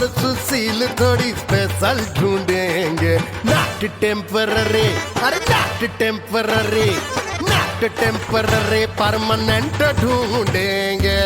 और सुशील थोड़ी स्पेशल ढूंढेंगे। नॉट टेम्पररी, अरे not temporary, not temporary, permanent ढूंढेंगे।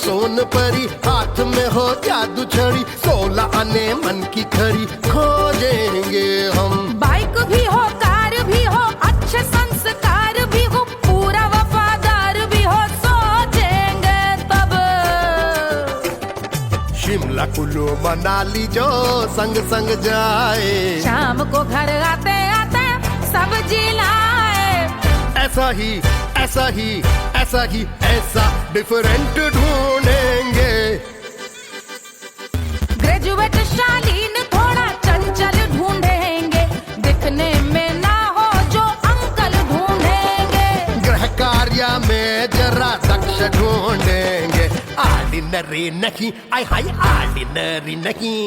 सोन परी, हाथ में हो जादू छड़ी, 16 आने मन की खरी खोजेंगे हम। बाइक भी हो, कार भी हो, अच्छे संस्कार भी हो, पूरा वफादार भी हो, सोचेंगे तब। शिमला कुल्लू मनाली जो संग संग जाए, शाम को घर आते आते सब्जी लाए। ऐसा ही ऐसा ही ऐसा ही ऐसा डिफरेंट ढूंढेंगे। ग्रेजुएट शालीन थोड़ा चंचल ढूंढेंगे, दिखने में ना हो जो अंकल ढूंढेंगे। गृह कार्य में जरा दक्ष ढूंढेंगे। ऑर्डिनरी नहीं, आय हाय ऑर्डिनरी नहीं,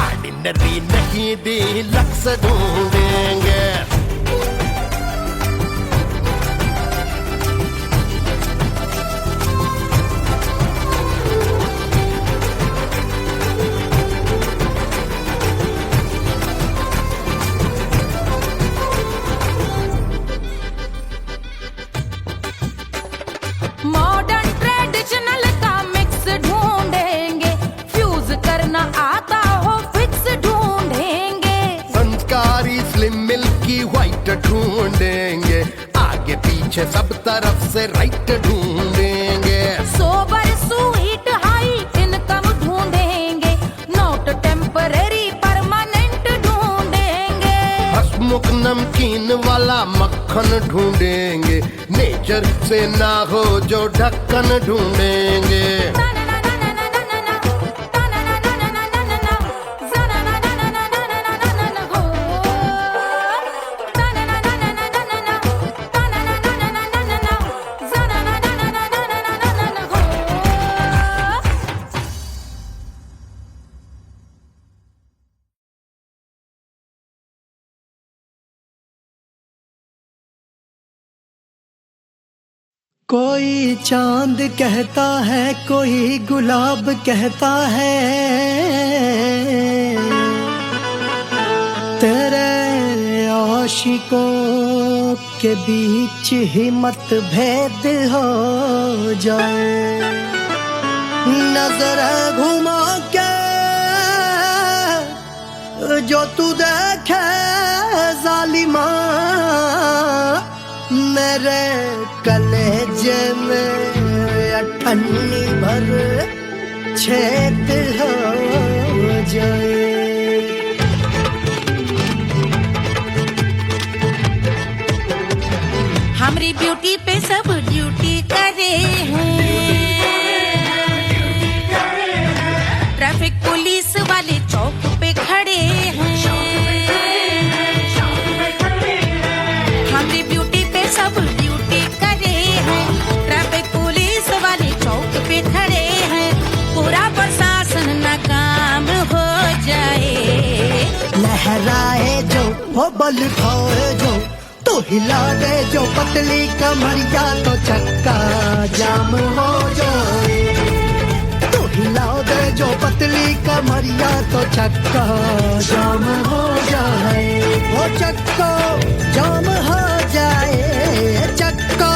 ऑर्डिनरी नहीं, डीलक्स ढूंढेंगे। मॉडर्न ट्रेडिशनल का मिक्स ढूंढेंगे, फ्यूज करना आता हो फिक्स ढूंढेंगे। संस्कारी स्लिम मिल्की व्हाइट ढूंढेंगे, आगे पीछे सब तरफ से राइट ढूंढेंगे। सोबर स्वीट हाई इनकम ढूंढेंगे, नॉट टेम्पररी परमानेंट ढूंढेंगे। हसमुख नमकीन वाला मक्खन ढूंढेंगे, नेचर से ना हो जो ढक्कन ढूंढेंगे। कोई चांद कहता है, कोई गुलाब कहता है, तेरे आशिकों के बीच ही मतभेद हो जाए। नजर घुमा के जो तू देखे जालिमा, मेरे कलेजे में अठन्नी भर छेद हो जाए। हमारी ब्यूटी पे सब ड्यूटी करे हैं, ट्रैफिक पुलिस वाले चौक पे खड़े हैं। हमारी ब्यूटी पे सब ड्यूटी करे हैं, ट्रैफिक पुलिस वाले चौक पे खड़े हैं, पूरा प्रशासन नाकाम हो जाए। लहराए जो वो बल खाए जो, तो हिला दे जो पतली कमरिया, तो चक्का जाम हो जाए। तो हिला दे जो पतली कमरिया, तो चक्का जाम हो जाए। वो चक्का जाम हो जाए, चक्का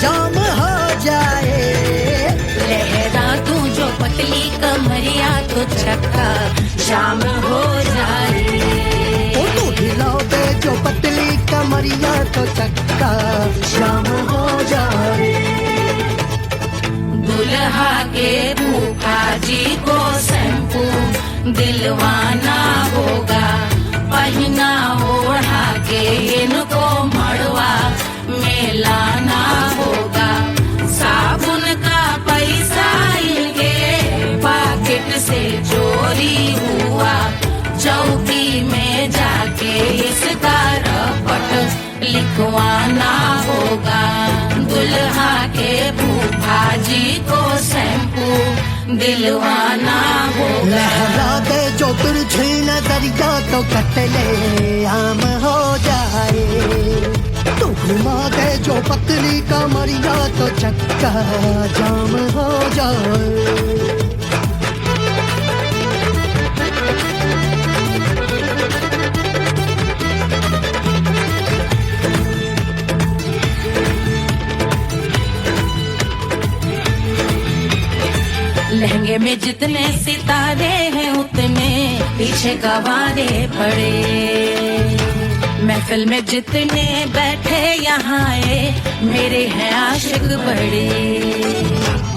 जाम हो जाए। लहरा तू जो पतली कमरिया, तो चक्का जाम हो जाए। तो हिला दे जो पतली कमरिया, तो चक्का जाम हो जाए। दुल्हा के फूफा जी को शैम्पू दिलवाना होगा, पहना ओढ़ा के इनको मड़वा में लाना होगा। साबुन का पैसा इनके चौकी में जाके इसका रपट लिखवाना होगा। दुल्हा के फूफा जी को शैम्पू दिलवाना होगा। लहरा दे जो तिरछी नजरिया तो कतले आम हो जाए। तू घुमा दे जो पतली कमरिया तो चक्का जाम हो जाए। लहंगे में जितने सितारे हैं उतने पीछे गवारे पड़े। महफिल में जितने बैठे यहाँ आए मेरे हैं आशिक बड़े।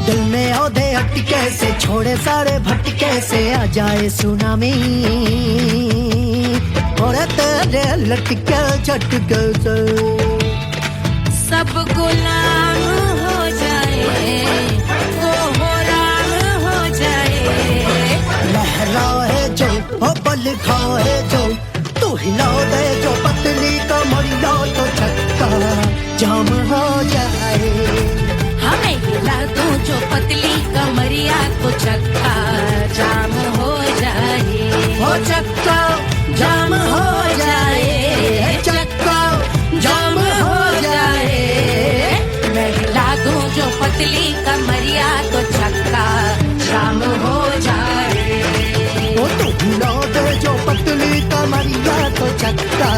दिल में औधे अटके से छोड़े सारे भटके से आ जाए सुनामी। और तेरे लटके झटके से सब गुलाम हो जाए वो हो राम हो जाए। लहराए जो हो बल खाए जो तू हिला दे जो पतली कमरिया तो चक्का जाम हो जाए। हमें हिला दूं जो पतली कमरिया तो चक्का जाम हो जाए। हो चक्का जाम हो जाए। चक्का जाम हो जाए। मैं हिला दूं जो पतली कमरिया तो चक्का जाम हो जाए। वो तू हिला दे जो पतली कमरिया तो चक्का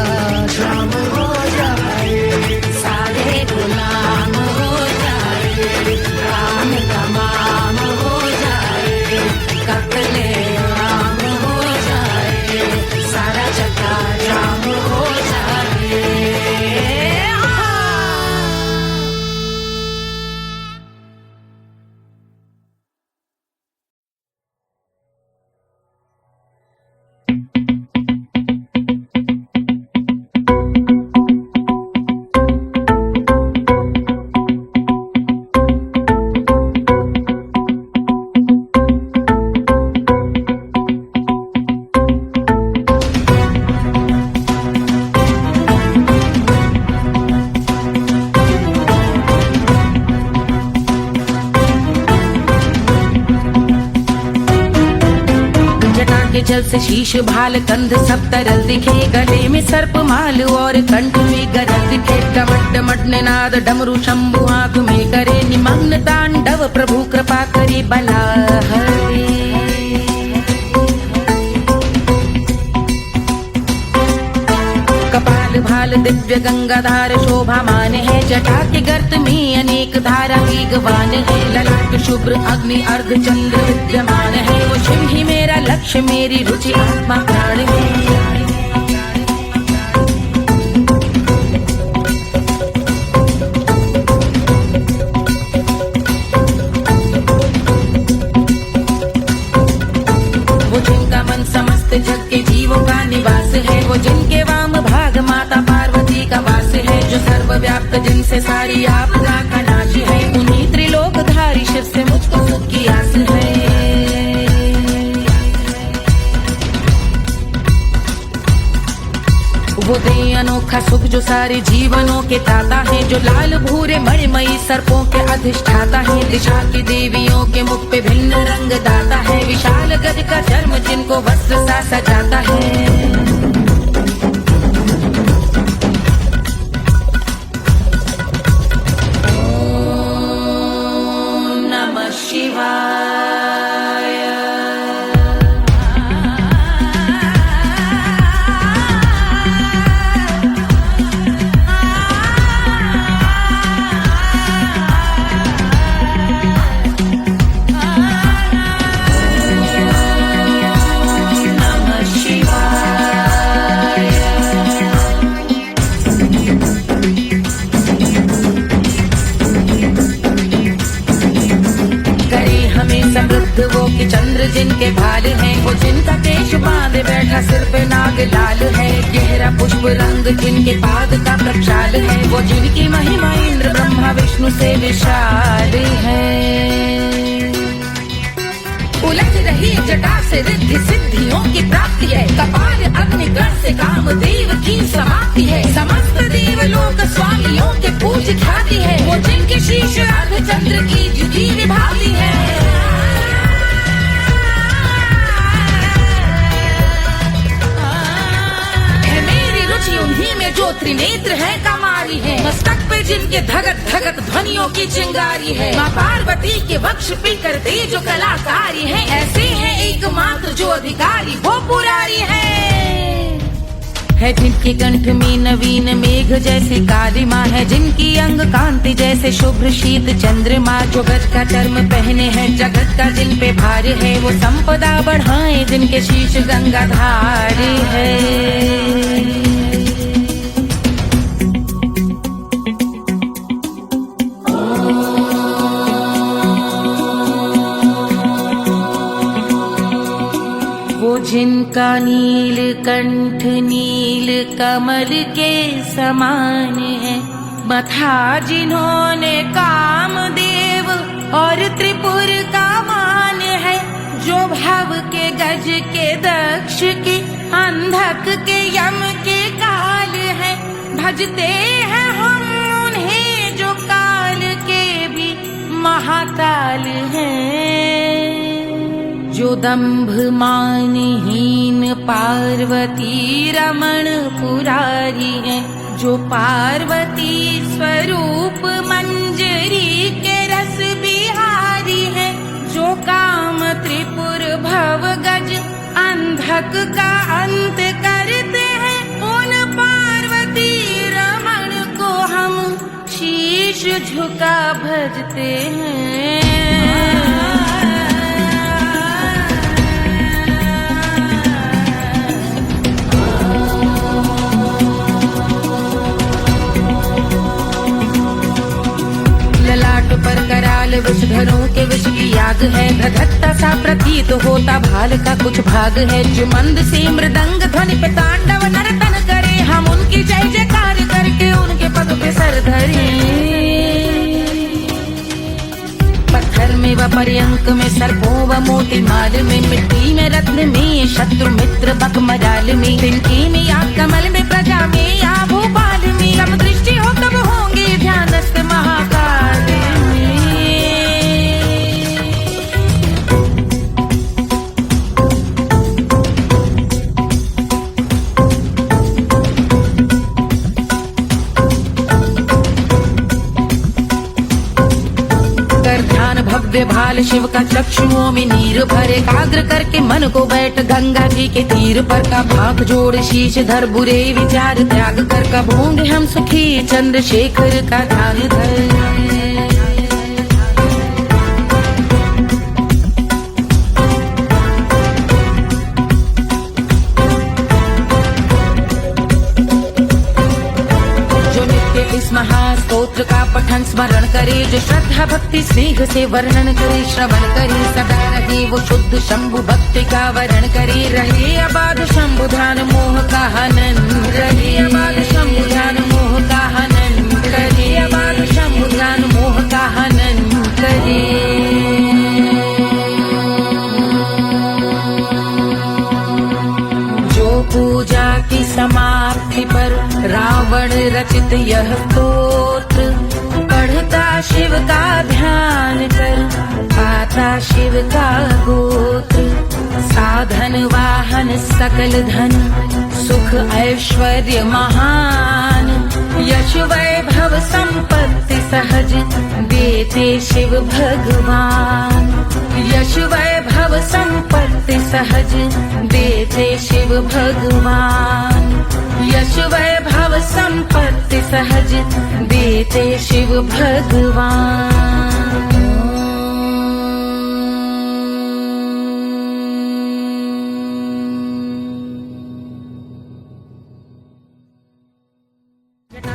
जाम हो जाए। सारे गुलाम हो जाए राम तमाम हो जाए। कतले राम हो जाए सारा चक्का जाम हो जाए। जल से शीश भाल कंध सब तरल दिखे। गले में सर्प माल और कंठ में गरज दिखे। डमट डमट निनाद डमरू शंभु आंख में करे निमग्न तांडव। प्रभु कृपा करे बला हरे। कपाल भाल दिव्य गंगाधार शोभामान है। जटा के गर्त में अनेक धारा की गवान है। ललाट शुभ्र अग्नि अर्ध चंद्र विद्यमान है। वो शिव ही मेरा लक्ष्य मेरी रुचि आत्मा प्राण है। वो जिनका मन समस्त जग के जीवों का निवास है। वो जिनके वाम भाग माता पार्वती का वास है। जो सर्वव्याप्त जिनसे सारी आपदा का नाश है। उन्हीं त्रिलोकधारी शिव से मुझको सुख की आस है। वो दे अनोखा सुख जो सारे जीवनों के दाता है। जो लाल भूरे मणिमयी सर्पों के अधिष्ठाता है। दिशा की देवियों के मुख पे भिन्न रंग दाता है। विशाल गज का चर्म जिनको वस्त्र सा सजाता है। वो कि चंद्र जिनके भाल हैं। वो जिनका केश बांधे बैठा सिर पे नाग लाल है। गहरा पुष्प रंग जिनके पाद का प्रक्षाल है। वो जिनकी महिमा इंद्र ब्रह्मा विष्णु से विशाल है। उलझ रही जटा से रिद्धि सिद्धियों की प्राप्ति है। कपाल समाप्ति है। समस्त देवलोक स्वामियों के पूज ख्याति है, वो जिनके शीश अर्ध चंद्र की ज्योति विभाती है। उन्हीं में जो त्रिनेत्र है कमारी है, मस्तक पे जिनके धगत धगत ध्वनियों की चिंगारी है। माँ पार्वती के वक्ष पे करते जो कलाकारी है, ऐसे हैं एकमात्र जो अधिकारी वो पुरारी है जिनके कंठ में नवीन मेघ जैसे कालिमा है, जिनकी अंग कांति जैसे शुभ्र शीत चंद्रमा। जो गज का चर्म पहने हैं जगत का जिन पे भार है, वो संपदा बढ़ाए जिनके शीश गंगाधार है। जिनका नील कंठ नील कमल के समान है, मथा जिन्होंने कामदेव और त्रिपुर का मान है। जो भव के गज के दक्ष के अंधक के यम के काल है, भजते हैं हम उन्हें जो काल के भी महाकाल हैं। जो दंभ मानहीन पार्वती रमण पुरारी है, जो पार्वती स्वरूप मंजरी के रस बिहारी है। जो काम त्रिपुर भव गज अंधक का अंत करते हैं, उन पार्वती रमण को हम शीश झुका भजते हैं। पर कराल विषधरों के विष की याद है, धधकता सा प्रतीत होता भाल का कुछ भाग है। जो मंद से मृदंग ध्वनि पे तांडव नर्तन करे, हम उनकी जय जयकार करके उनके पद पे सर धरे। पत्थर में व पर्यंक में सर्पों व मोती माल में, मिट्टी में रत्न में शत्रु मित्र बक मजाल में, तिनकी में या कमल में प्रजा में या भोपाल में। जब दृष्टि हो तब होंगे ध्यानस्थ महाकाल में। भव्य भाल शिव का चक्षुओं में नीर भरे, एकाग्र करके मन को बैठ गंगा जी के तीर पर। का भाग जोड़ शीश धर बुरे विचार त्याग कर, कब होंगे हम सुखी चंद्रशेखर का ध्यान धर। महास्तोत्र का पठन स्मरण करे, जो श्रद्धा भक्ति स्नेह से वर्णन करे, श्रवण करे सदा रहे वो शुद्ध शंभु भक्ति का वरण करे। रहे अबाध शंभु ध्यान मोह का हनन, रहे अबाध शंभु ध्यान मोह का हनन करे, अबाध शंभु ध्यान मोह का हनन करे। पूजा की समाप्ति पर रावण रचित यह स्तोत्र, पढ़ता शिव का ध्यान कर पाता शिव का गोत्र। साधन वाहन सकल धन सुख ऐश्वर्य महान, यश वैभव संपत्ति सहज देते शिव भगवान। यश वैभव संपत्ति सहज देते शिव भगवान। यश वैभव संपत्ति सहज देते शिव भगवान।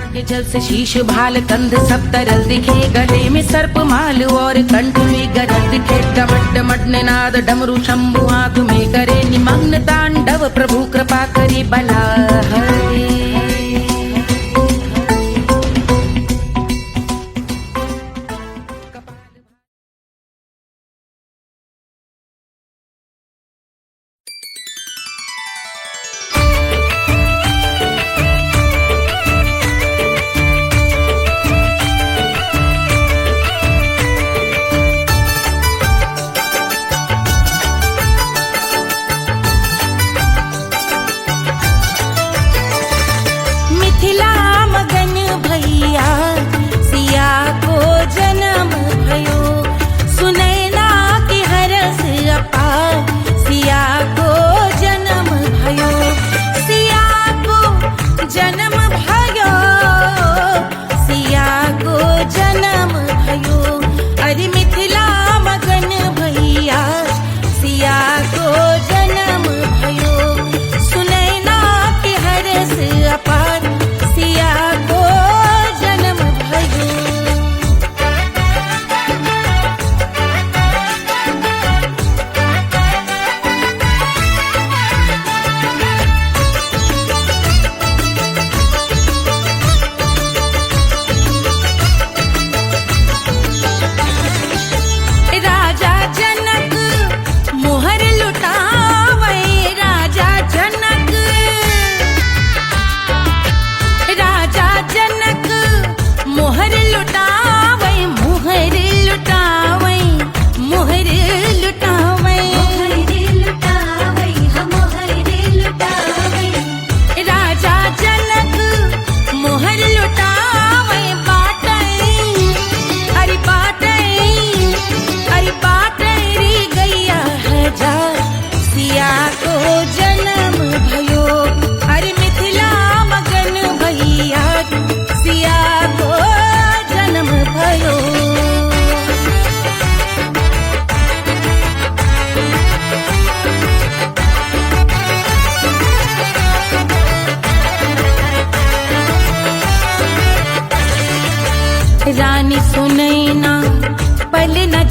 के जल से शीश भाल कंध सब तरल दिखे, गले में सर्प माल और कंठ में गरल दिखे। डमट डमट निनाद डमरू शंभु हाथ में करे, निमग्न तांडव प्रभु कृपा करे बला हरे।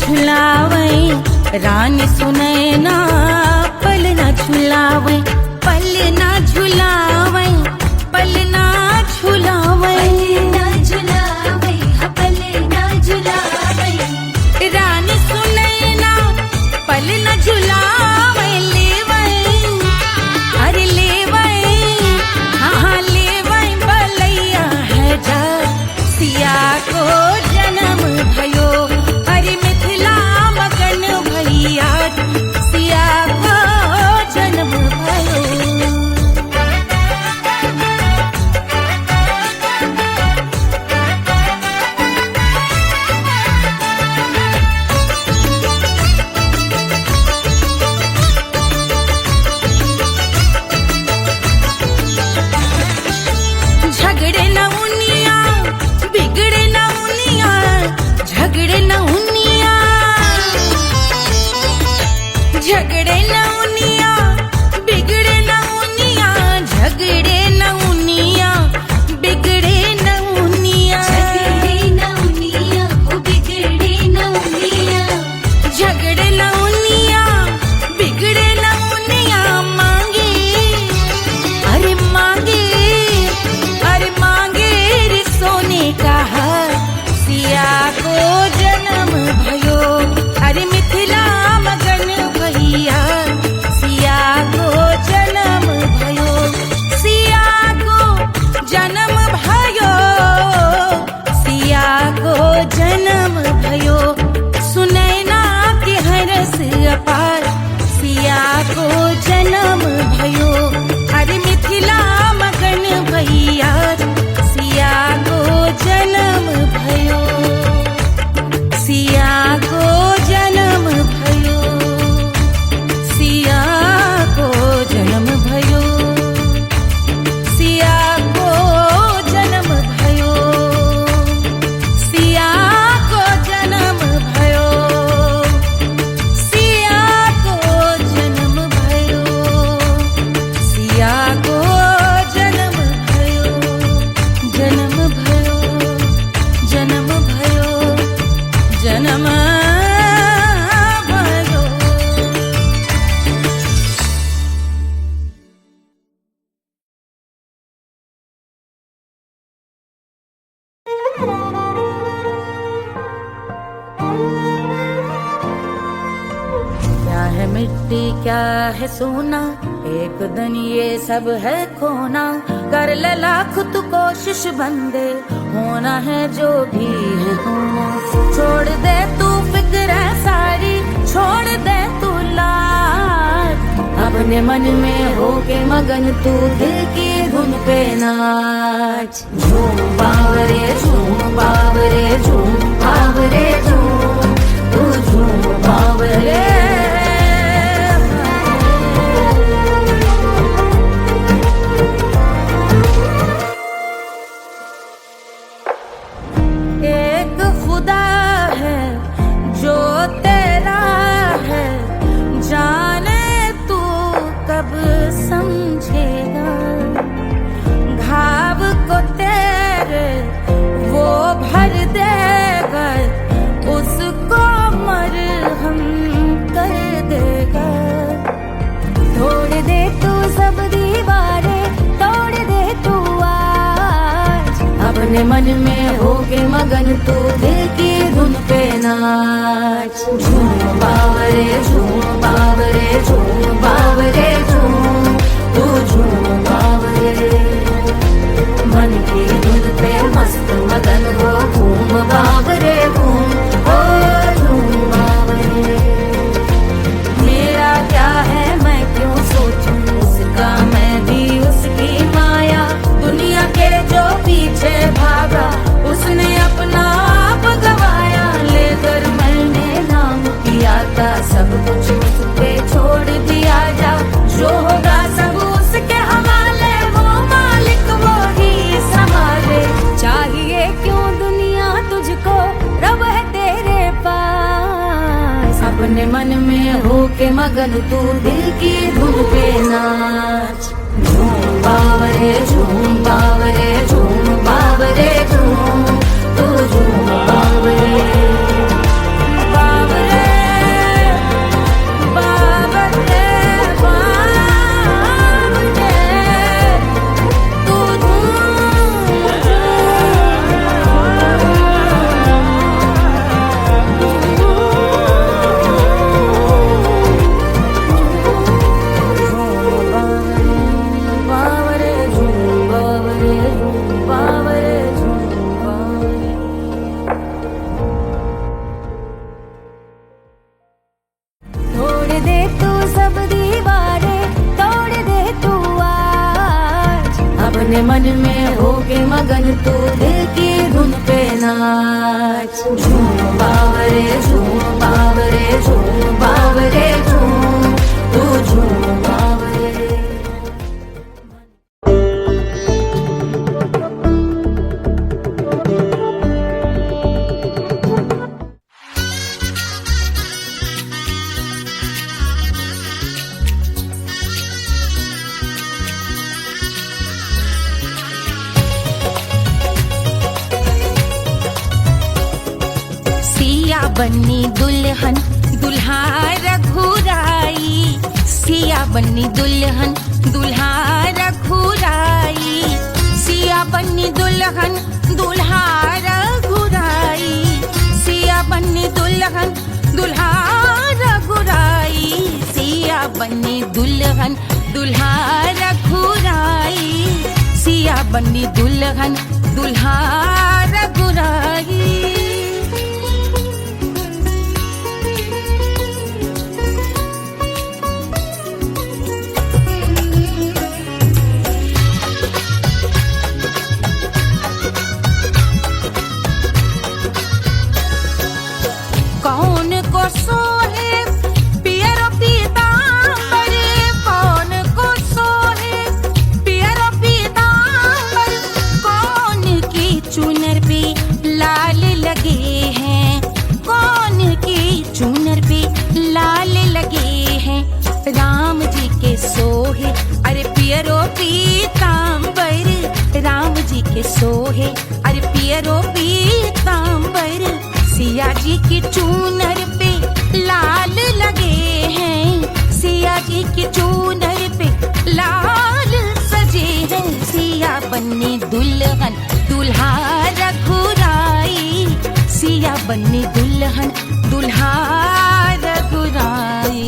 झुलावे रानी सुनैना, पल न झुलावे, पल न झुलावे, पल न झुलावे, पल न झुलावे, रानी सुनैना पल न झुलावे, लेवै अरे लेवै, हाँ लेवै बलैया है जा, सिया को जन्म भयो, अरे मिथिला मगन भैया, सिया को जन्म भयो। झगड़े न उनिया, बिगड़े न उनिया, झगड़े न उनिया, झगड़े न उनिया, बिगड़े न उनिया, झगड़े न उनिया, बिगड़े न उनिया, झगड़े न उनिया, ओ बिगड़े न उनिया, झगड़े न उनिया, बिगड़े न उनिया, मांगे अरे मांगे, अरे मांगे रे सोने का हार, सिया को जन्म भयो, अरे मिथिला मगन भैया, सिया को जन्म भयो, सिया को जन्म भयो, सिया को जन्म भयो, सुनैना के हरस अपार, सिया को जन्म भयो, अरे मिथिला मगन भैया, सिया को जन्म भयो, सिया को जन्म भयो, सिया को जन्म भयो, सिया को जन्म भयो, सिया को जन्म भयो, सिया को जन्म भयो, सिया को जन्म भयो, जन्म भयो, जन्म भयो, जन्म भयो। क्या है मिट्टी क्या है सोना, एक दिन ये सब है खोना, कर ले लाख तू कोशिश बंदे, होना है जो भी है होना, छोड़ दे तू फिक्र सारी, छोड़ दे तू लाज, अपने मन में होके मगन तू दिल की धुन पे नाच, झूम बावरे झूम बावरे झूम बावरे झूम, तू झूम बावरे। एक खुदा है जो तेरा है, जाने तू कब समझेगा, घाव को तेरे वो भर देगा, उसको मरहम कर देगा, तोड़ दे तू सब दीवारें, तोड़ दे तू आज, अपने मन में होके मगन तू दिल की धुन पे नाच, झूम बावरे झूम बावरे झूम बावरे झूम, तू झूम बावरे, मन की धुन पे मस्त मगन हो, घूम बावरे घूम, ओ झूम बावरे। मेरा क्या है मैं क्यों सोचूं, उसका मैं भी उसकी माया, दुनिया के जो पीछे भागा, उसने अपना आप गवाया, लेकर मैंने नाम किया था, सब कुछ उस पे छोड़ दिया जा, जो होगा सब उसके हवाले, वो मालिक वो ही संभाले, चाहिए क्यों दुनिया तुझको, रब है तेरे पास, अपने मन में होके मगन तू दिल की धुन पे नाच, झूम बावरे झूम बावरे झूम बावरे झूम, तू झूम बावरे बावरे। अपने मन में होके मगन तू दिल की धुन पे नाच। झूम बावरे झूम बावरे झूम बावरे झूम, तू झूम बावरे। सिया बन्नी दुल्हन दुल्हा रघुराई, सिया बन्नी दुल्हन दुल्हा रघुराई, सिया बन्नी दुल्हन दुल्हा रघुराई, सिया बन्नी दुल्हन दुल्हा रघुराई, सिया बन्नी दुल्हन दुल्हा रघुराई, सिया बन्नी दुल्हन दुल्हा रघुराई। कौन को सोहे पियरो पीतांबर, कौन को सोहे पियरो पीतांबर, कौन की चुनर पे लाल लगे हैं, कौन की चुनर पे लाल लगे हैं, राम जी के सोहे अरे पियरो पीतांबर, राम जी के सोहे अरे पियरो पीतांबर, सिया जी की चूनर पे लाल लगे हैं, सिया जी की चूनर पे लाल सजे हैं, सिया बन्नी दुल्हन दुल्हा रघुराई, सिया बन्नी दुल्हन दुल्हा रघुराई।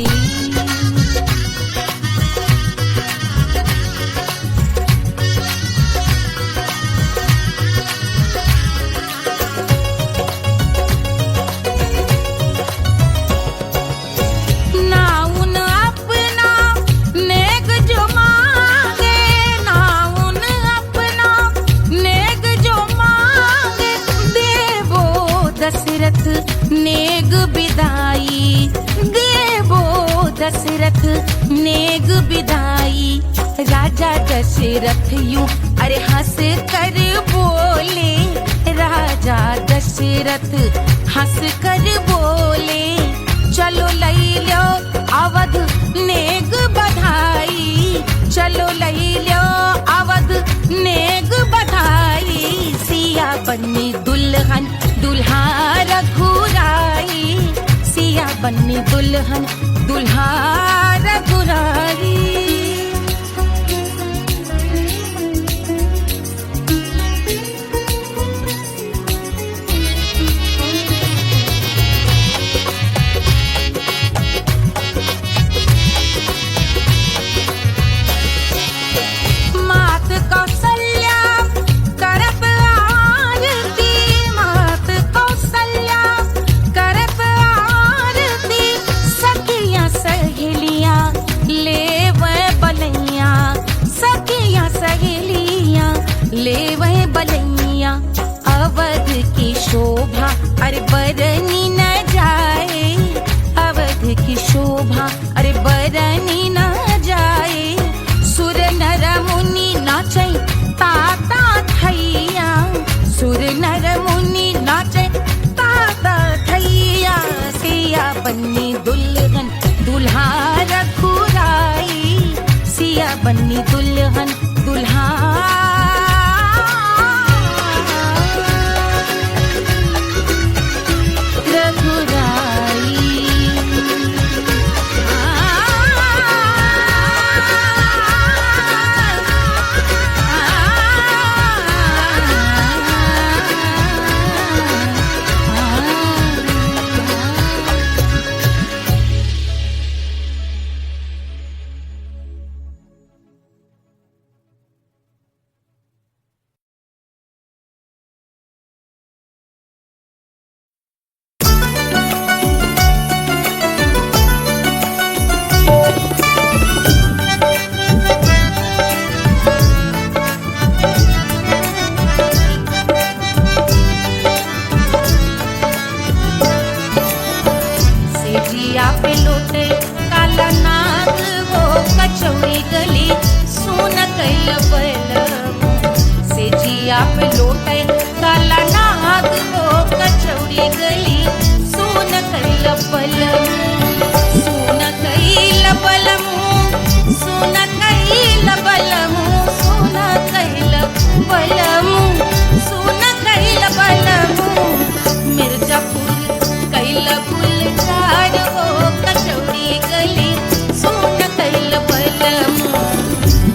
दशरथ नेग बिदाई, देवो दशरथ नेग बिदाई, राजा दशरथ यूं अरे हंस कर बोले, राजा दशरथ हंस कर बोले, चलो लई लो अवध नेग बधाई, चलो लई लो अवध नेग बधाई, सिया बन्नी दुल्हन दुल्हा रघुराई, सिया बन्नी दुल्हन दुल्हा रघुराई। मात कौशल्या करत आरती, मात कौशल्या करत आरती, सखियां सहेलियां लेवे बलैया, सखियां सहेलियां लेवे बलैया, अवध की शोभा अरे बरनी न जाए, अवध की शोभा अरे बरनी न जाए, सुर नर मुनि नाचे ताता थैया, सुर नर मुनि नाचे ताता थैया, सिया बन्नी दुल्हन दुल्हा रघुराई, सिया बन्नी दुल्हन दुल्हा रघुराई। जिया पे लोटे काला नाग हो कचौड़ी गली सुन कैल बलमू से जिया पे लोटे काला नाग हो कचौड़ी गली सुन कैल बलमू सुन कैल बलमू सुन कैल बलमू सुन कैल बलमू सुन कैल बलमू मिर्जापुर कैल गुलजार हो कचौड़ी गली सुन कैल बलमू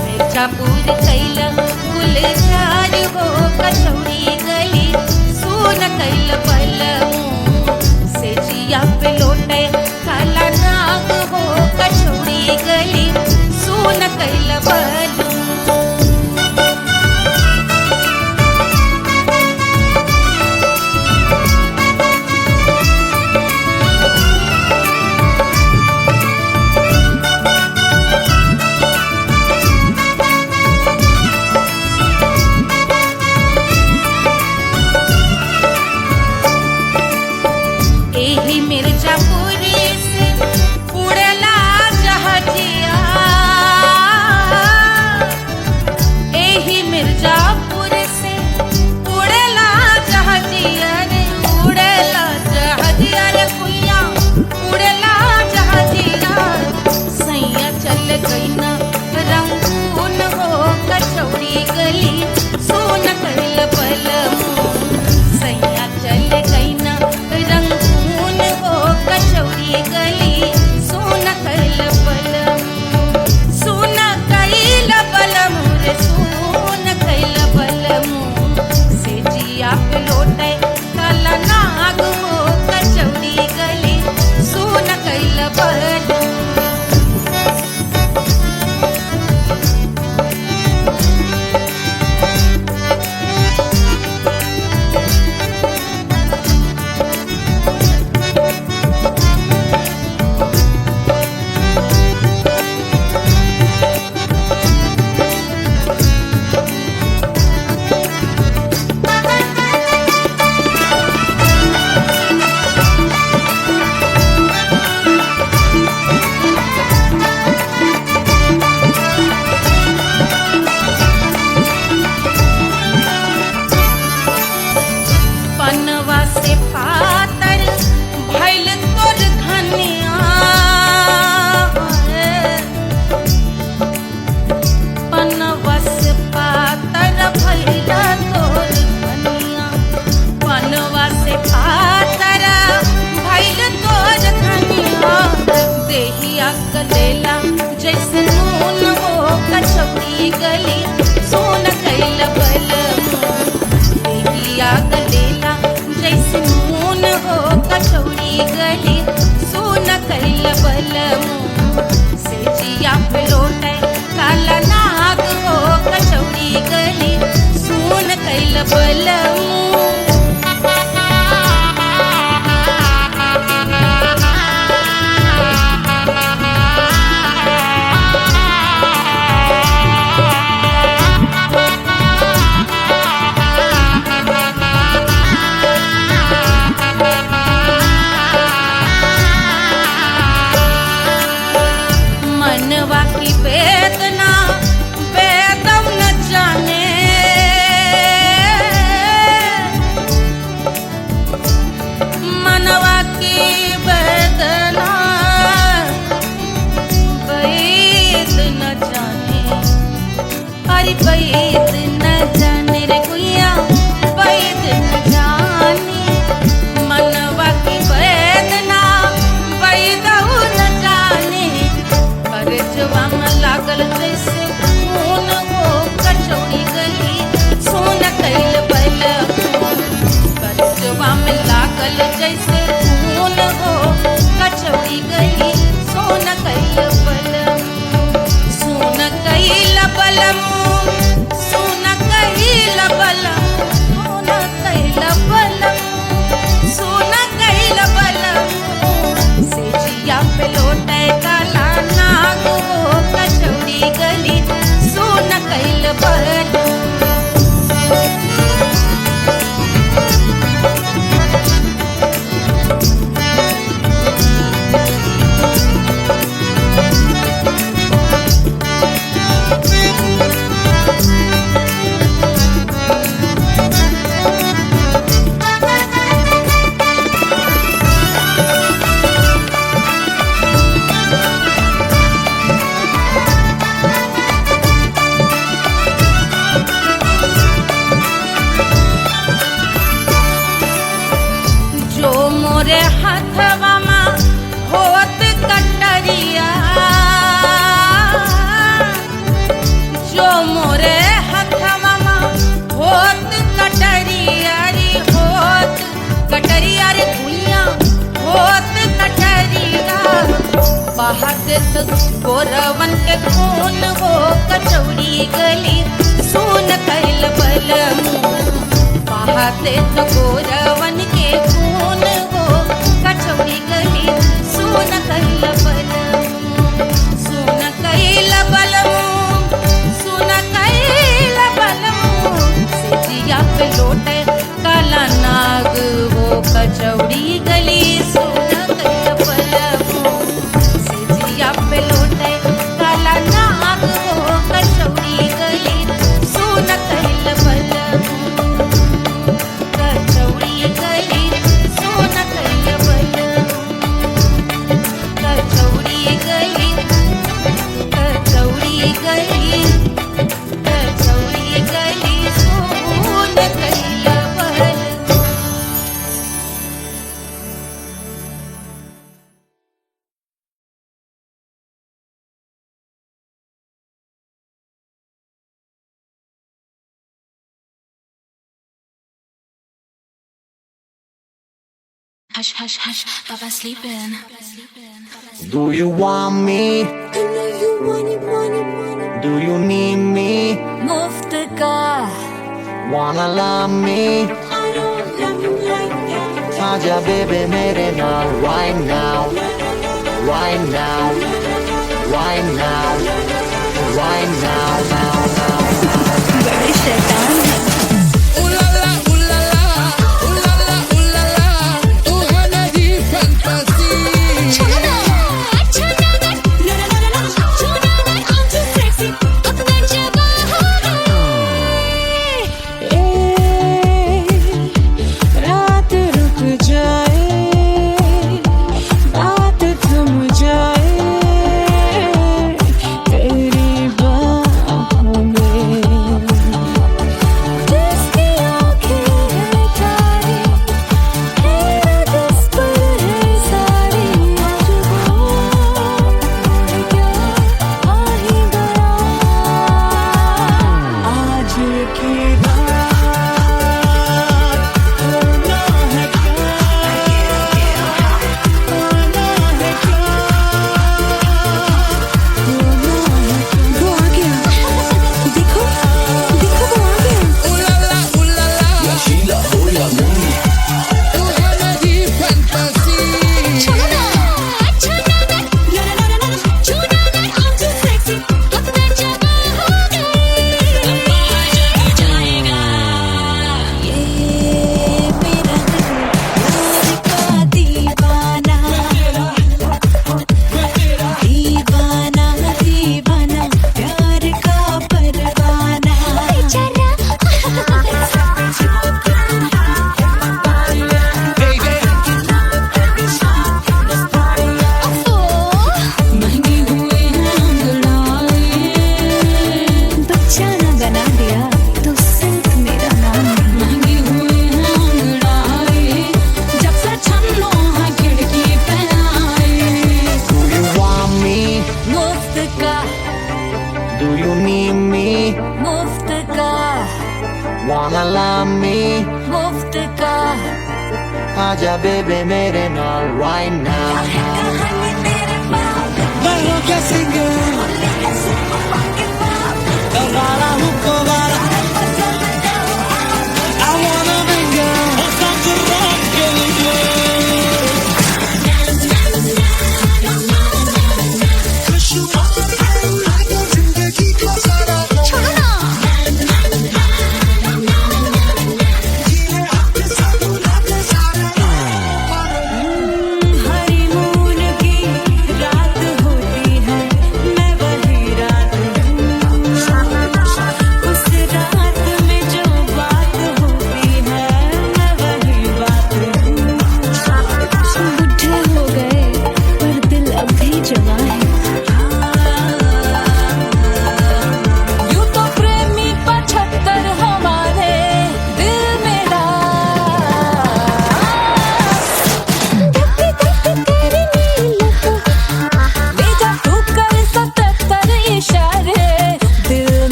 मिर्जापुर कैल गुलजार हो कचौड़ी गली सुन कैल बलमू से जिया पे लोटे काला नाग हो कचौड़ी गली सुन कैल बलमू एही मिर्जापुर से उड़ला जहाजिया एही मिर्जापुर से उड़ला जहाजिया रे उड़ला जहाजिया रे कुइया उड़ला जहाजिया सैया चल गई ना रंगून हो कचौड़ी गली सोन कैल बलमू सैया चल गई ना रंगून हो कचौड़ी गली सोन कैल बलमू सोन कैल बलमू रे सोन कैल बलमू से जिया पे लोटे काला नाग हो कचौड़ी गली सोन कैल बलमू पनवा से पातर भइल तोर धनिया पनवा से पातर भइल तोर धनिया पनवा से पातर भइल तोर धनिया देहिया गलेला जैसे नून हो कचौड़ी गली सोन कैल बलमू देहिया गलेला जैसे नून हो कचौड़ी गली सोन कैल बलमू से जिया पे लोटे काला नाग हो कचौड़ी गली सोन कैल बलमू बहादुर गोरवन के खून वो कचौड़ी गली सुन कैल बलम बहादुर गोरवन के खून वो कचौड़ी गली सुन कैल बलम सुन कैल बलम सुन कैल बलम सिजिया पे लोटे काला नाग वो कचौड़ी गली सुन कैल बलम सिजिया पे लोटे काला नाग वो कचौड़ी गली सुन कैल बलम कचौड़ी गली सुन कैल बलम कचौड़ी गली कचौड़ी गली कचौड़ी गली सुन कैल बलम Hush, hush, hush, Baba sleeping. Do you want me? Do you need me? मुफ्त का Wanna love me? आजा baby मेरे नाल right now, right now, right now, right now, now, now. बड़े शैतान हैं रात रुक जाए बात थम जाए तेरी बाहों में जिसकी आँखें हैं तारी तेरा दिस पर है सारी आज वो क्या आ ही गया आज की Do you need me? मुफ्त का Wanna love me? मुफ्त का आजा baby मेरे नाल right now. हरी मून की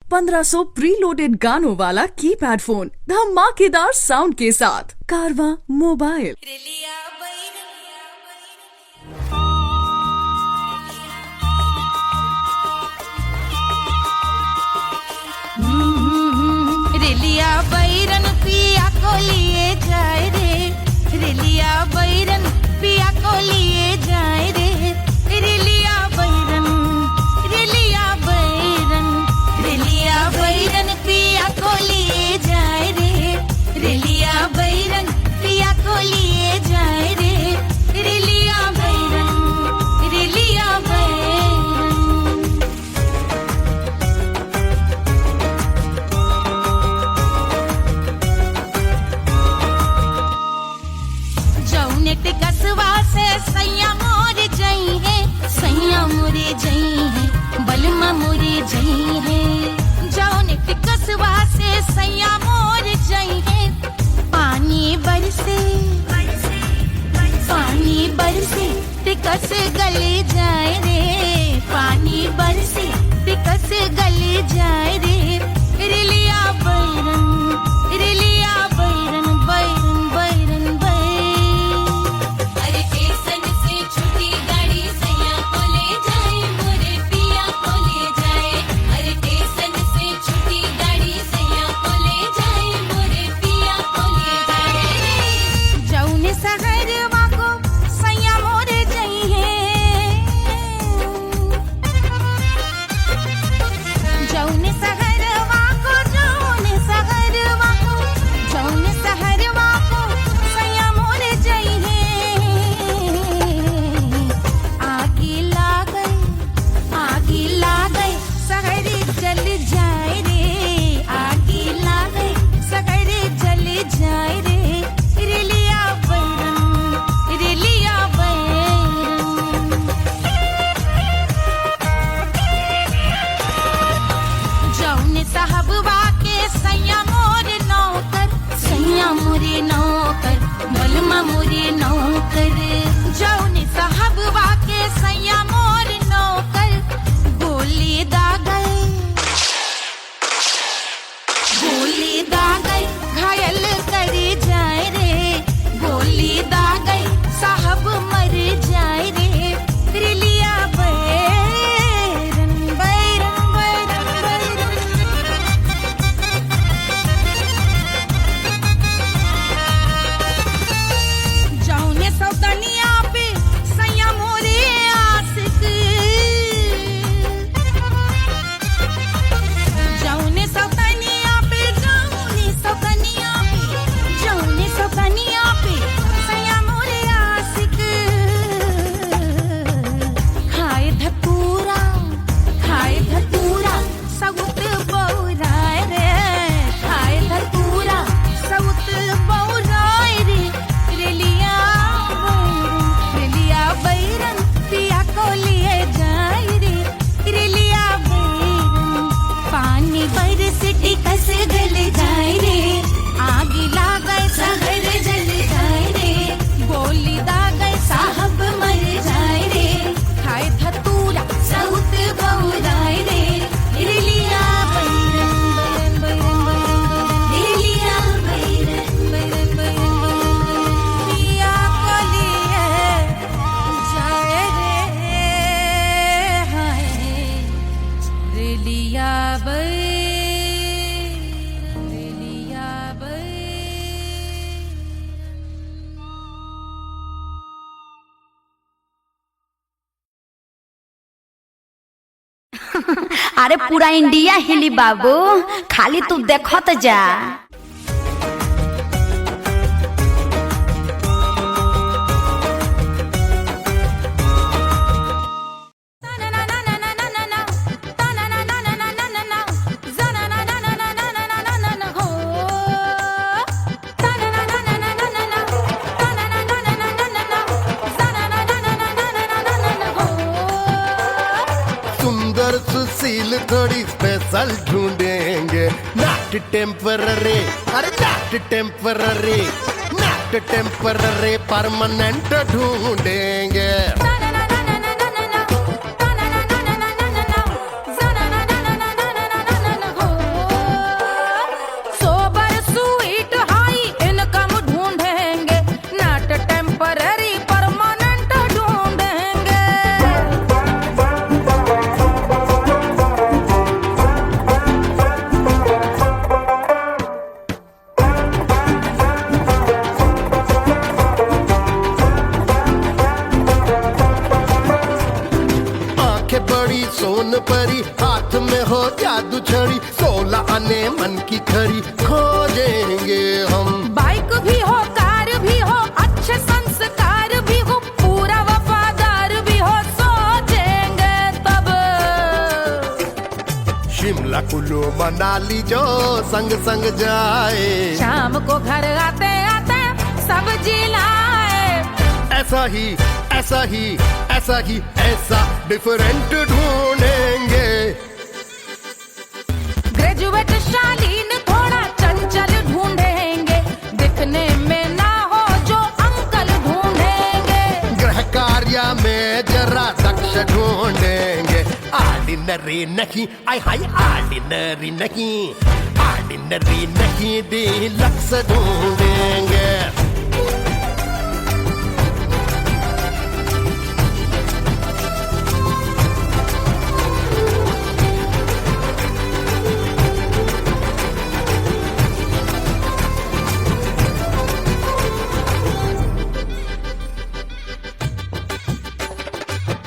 1500 प्रीलोडेड गानों वाला कीपैड फोन धमाकेदार साउंड के साथ कारवा मोबाइल। रेलिया बैरन पिया को लिए जाए रे, रेलिया बैरन पिया को लिए जाए रे, रेलिया बैरन, रेलिया बैरन, रेलिया बैरन पिया को लिए जाए रे, रेलिया बैरन पिया को लिए जाए रे, रेलिया बैरन, रेलिया बैरन। जौनेट कसवा से सैया मोर जई है, सैया मोरे जई है, बलमा मोरे जई है। जौनेट कसवा से सैया मोर जई है, पानी बरसे, पानी बरसे टिकस गले जाए रे, पानी बरसे टिकस गले जाए रे, रेलिया बैरन, रेलिया बैरन, बैरन बैरन बैरन। अरे स्टेशन से छूटी गाड़ी सैया को ले जाए, मोरे पिया को ले जाए। अरे स्टेशन से छूटी गाड़ी सैया को ले जाए, मोरे पिया को ले जाए। जौने सहरवा को सैया मोरे जई है, जौने सहरवा को, जौने सहरवा को, जौने सहरवा को सैया मोरे जई है। आगी लागई, आगी लागई सहरी जल जाए रे, आगी लागई सहरी जल जाए रे, रेलिया बैरन, रेलिया बैरन। जौने साहबवा के सैया मोर नौकर, सैया मोरे नौकर, बलमा मोरे नौकर। जौने साहबवा के सैया मोर नौकर, गोली दागल, गोली दागल घायल करे जाए रे, गोली दागल साहब मर जाए रे, रेलिया बैरन, बैरन बैरन बैरन। जौने सौतनिया पे सैया मोरे आशिक, जौने सौतनिया पे, जौने सौतनिया पे, जौने सौतनिया पे सैया मोरे आशिक। खाए धतूरा, खाए धतूरा सउत बौराए रे, खाए धतूरा सउत बौराए रे, रेलिया बैरन, रेलिया बैरन पिया को लिए जाए रे, रेलिया बैरन। पानी बरस टिकस गल जाए रे, आगी लागै सहर जल जाए रे, गोली दागै साहब मर जाए रे, खाए धतूरा सउत बौराए रे, रेलिया बैरन, बैरन बैरन बैरन, रेलिया बैरन, बैरन बैरन बैरन। पिया को लिए जाए रे, हाय रेलिया बैरन, रेलिया बैरन। अरे पूरा इंडिया हिली बाबू, खाली तू देखत जा। सुंदर सुशील थोड़ी स्पेशल ढूंढेंगे, नॉट टेम्पररी, अरे not temporary, not temporary permanent ढूंढेंगे। हो आने मन की खरी खोजेंगे हम। बाइक भी हो, कार भी हो, अच्छे संस्कार भी हो, पूरा वफादार भी हो, सोचेंगे तब। शिमला कुल्लू मनाली जो संग संग जाए, शाम को घर आते आते सब्जी लाए। ऐसा ही ऐसा ही ऐसा ही ऐसा डिफरेंट ढूंढेंगे। ग्रेजुएट शालीन थोड़ा चंचल ढूंढेंगे, दिखने में ना हो जो अंकल ढूंढेंगे। गृह कार्य में जरा दक्ष ढूंढेंगे। ऑर्डिनरी नहीं, आय हाय ऑर्डिनरी नहीं, ऑर्डिनरी नहीं डीलक्स ढूंढेंगे।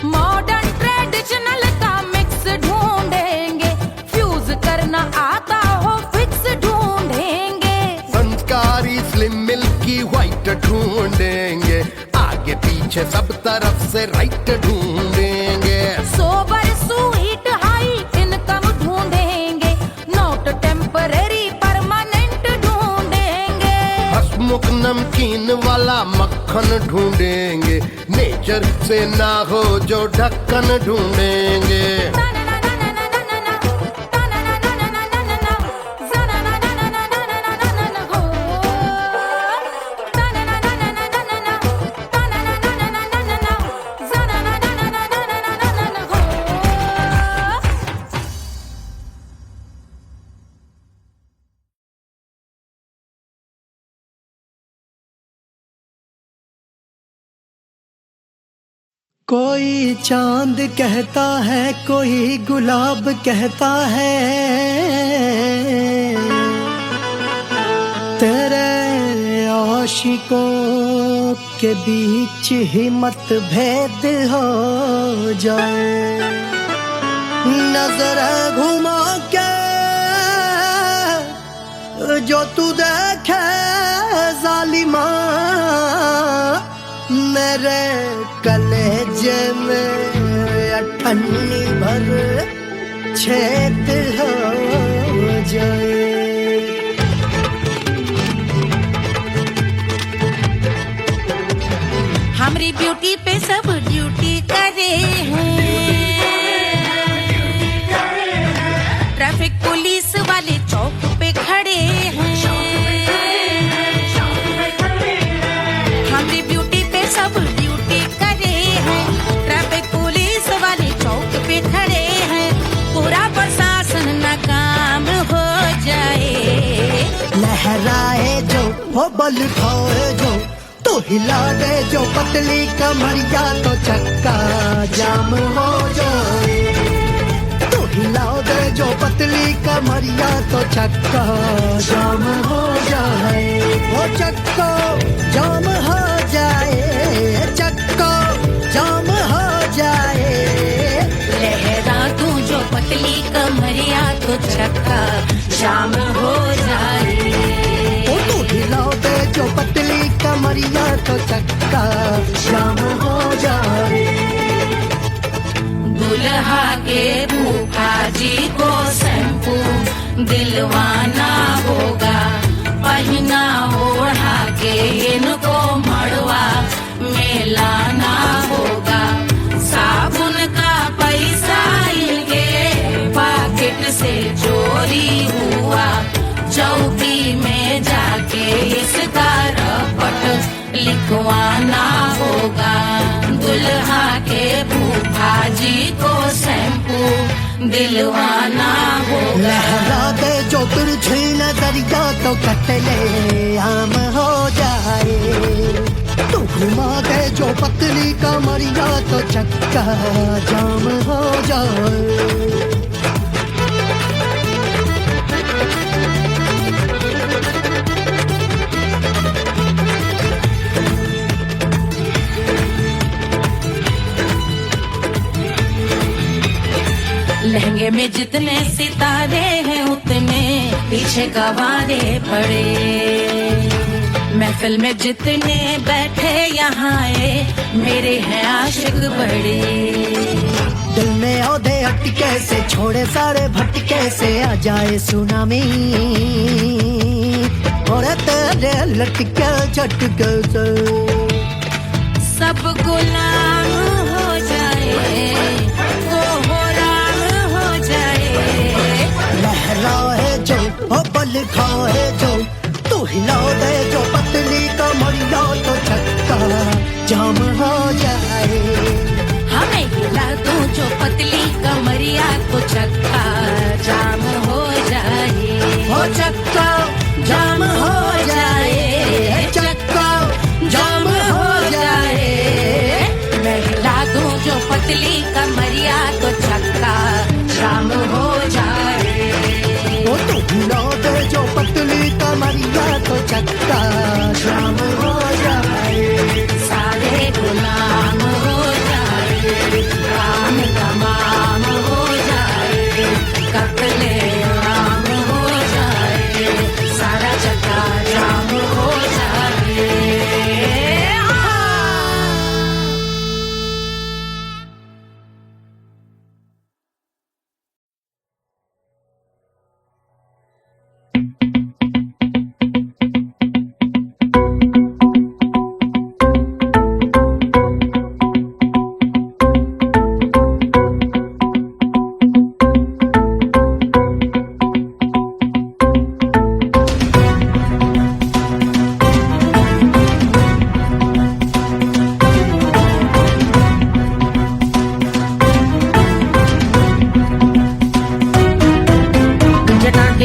मॉडर्न ट्रेडिशनल का मिक्स ढूंढेंगे, फ्यूज करना आता हो फिक्स ढूंढेंगे। संस्कारी स्लिम मिल्की व्हाइट ढूंढेंगे, आगे पीछे सब तरफ से राइट ढूंढेंगे। सोबर स्वीट हाई इनकम ढूंढेंगे, नोट टेम्परेरी परमानेंट ढूंढेंगे। हंसमुख नमकीन वाला मक्खन ढूंढेंगे, नेचर से ना हो जो ढक्कन ढूंढेंगे। कोई चांद कहता है, कोई गुलाब कहता है, तेरे आशिकों के बीच ही मतभेद हो जाए। नजर घुमा के जो तू देखे जालिमा, मेरे कलेजे में अठन्नी भर छेद हो जाए। हमारी ब्यूटी पे सब ड्यूटी करे हैं, ट्रैफिक पुलिस वाले चौक पे खड़े हैं। हमारी ब्यूटी पे सब ड्यूटी करे हैं, ट्रैफिक पुलिस वाले चौक पे खड़े हैं। पूरा प्रशासन नाकाम हो जाए। लहराए जो वो बल खाए जो, तो हिला दे जो पतली कमरिया, तो चक्का जाम हो जाए। तो हिला दे जो पतली कमरिया, तो चक्का जाम हो जाए। वो चक्का जाम हो जाए, चक्का जाम हो जाए। लहरा तू जो पतली कमरिया, तो चक्का जाम हो जाए। ओ तो हिला दे जो पतली कमरिया, तो चक्का जाम हो जाए। दुल्हा के फूफा जी को शैम्पू दिलवाना होगा, पहना ओढ़ा के इनको मड़वा में लाना होगा। साबुन का पैसा इनके पॉकेट से चोरी हुआ, चौकी में जाके इसका रपट लिखवाना होगा। दुल्हा के फूफा जी को शैम्पू दिलवाना होगा। लहरा दे जो तुझे नजरिया, तो कतले आम हो जाए। तू घुमा दे जो पतली कमरिया, तो चक्का जाम हो जाए। लहंगे में जितने सितारे हैं उतने पीछे गवारे पड़े। महफिल में जितने बैठे यहाँ आए मेरे हैं आशिक बड़े। दिल में औधे अटके से छोड़े सारे भटके से आ जाए सुनामी और तेरे लटके झटके से सब गुलाम हो जाए वो हो राम हो जाए। लहराए जो ओ बल खाए जो तू हिला दे जो पतली कमरिया तो चक्का जाम हो जाए। हमें हिला दो जो पतली कमरिया तो चक्का जाम हो जाए। हो चक्का जाम हो जाए, चक्का जाम हो जाए। मैं हिला दूं जो पतली कमरिया तो चक्का जाम हो जाए। वो तो हिला दे जो पतली कमरिया तो चक्का जाम हो जाए। सारे गुलाम हो जाए, काम तमाम हो जाए, कत्ले आम हो जाए, सारा चक्का जाम हो जाए।